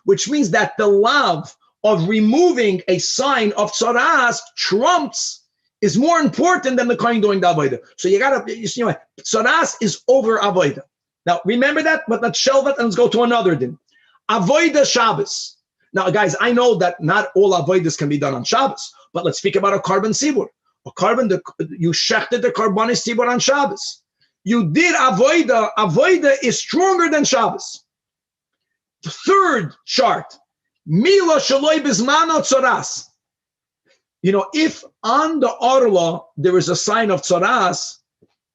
which means that the love of removing a sign of tzoras trumps is more important than the kohen doing the avodah. So you gotta, tzoras is over avodah. Now remember that, but let's shelve it and let's go to another din. Avodah Shabbos. Now, guys, I know that not all avodas can be done on Shabbos, but let's speak about a carbon sibur. You shechted the carbonis sibur on Shabbos. You did avodah. Avodah is stronger than Shabbos. The 3rd chart, mila shaloi bizmano tzoras. If on the orla there is a sign of tzoras,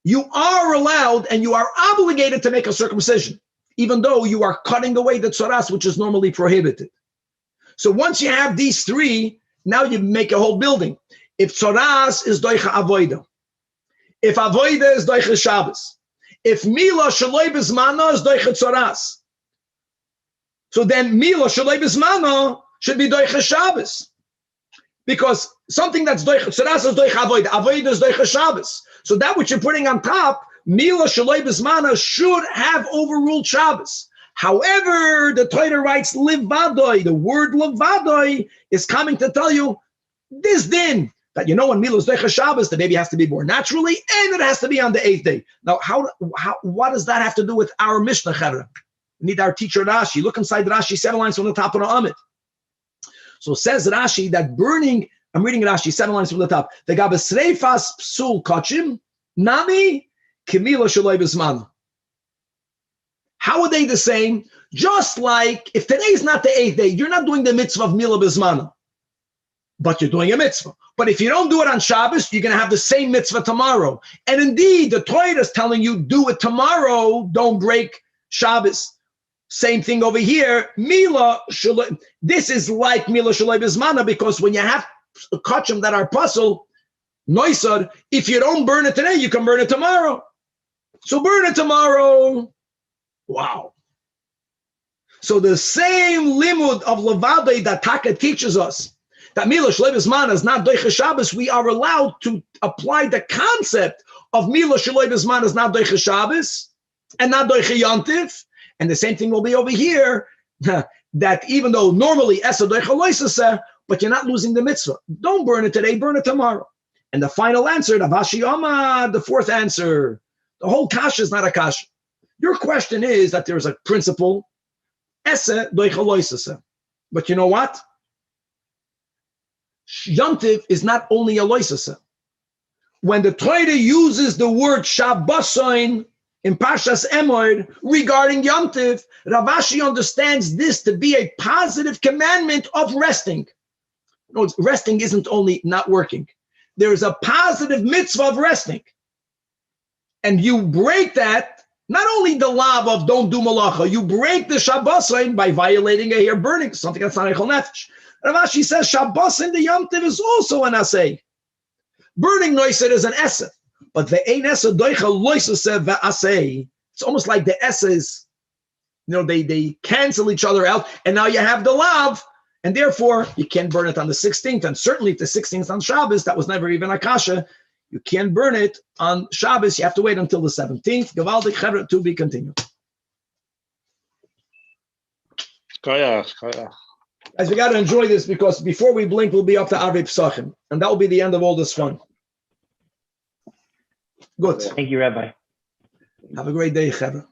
you are allowed and you are obligated to make a circumcision, even though you are cutting away the tzoras, which is normally prohibited. So once you have these 3, now you make a whole building. If tzoras is doicha avoida, if avoida is doicha Shabbos, if mila shaloi bizmano is doicha tzoras, so then mila shaloi bizmano should be doicha Shabbos, because something that's doicha tzoras is doicha avoida is doicha Shabbos. So that which you're putting on top, mila shaloi bizmano, should have overruled Shabbos. However, the Torah writes livadoi. The word livadoi is coming to tell you this din, that when Mila is doicha Shabbos, the baby has to be born naturally, and it has to be on the 8th day. Now, what does that have to do with our Mishnah, Chevra? We need our teacher Rashi. Look inside Rashi, 7 lines from the top of the Amid. So says Rashi that burning, I'm reading Rashi, 7 lines from the top. The gabesreifas psul kachim, nami kimila shaloi bismana. How are they the same? Just like if today is not the 8th day, you're not doing the mitzvah of Mila Bismana, but you're doing a mitzvah. But if you don't do it on Shabbos, you're going to have the same mitzvah tomorrow. And indeed, the Torah is telling you, do it tomorrow, don't break Shabbos. Same thing over here. Mila Shaloi. This is like Mila Shaloi Bismana, because when you have kachim that are puzzle, noisad, if you don't burn it today, you can burn it tomorrow. So burn it tomorrow. Wow. So the same limud of Levadei that Taka teaches us, that Mila Shaloi Bismana is not doicha Shabbos, we are allowed to apply the concept of Mila Shaloi Bismana is not doicha Shabbos and not doicha Yontif. And the same thing will be over here, that even though normally Esa doicha loisasa, but you're not losing the mitzvah. Don't burn it today, burn it tomorrow. And the final answer, the 4th answer, the whole kasha is not a kasha. Your question is that there's a principle, Ese doicha loisasa. But you know what? Yontif is not only a loisasa. When the Torah uses the word Shabbosain in Parshas Emor regarding Yontif, Rav Ashi understands this to be a positive commandment of resting. No, resting isn't only not working. There is a positive mitzvah of resting. And you break that, not only the law of don't do malacha, you break the Shabbosain by violating a hair burning, something that's not a chol nefesh. Rav Ashi says Shabbosain the Yom Tov is also an asay. Burning noiser is an esef, but the ein esef doicha loisase ve'asay. It's almost like the esses, they cancel each other out, and now you have the lav, and therefore you can't burn it on the 16th, and certainly if the 16th on Shabbos, that was never even a kasha. You can't burn it on Shabbos. You have to wait until the 17th. Gavaldik Chevra, to be continued. Guys, we got to enjoy this, because before we blink, we'll be up to Arvei PESACHIM, and that will be the end of all this fun. Good. Thank you, Rabbi. Have a great day, Chevra.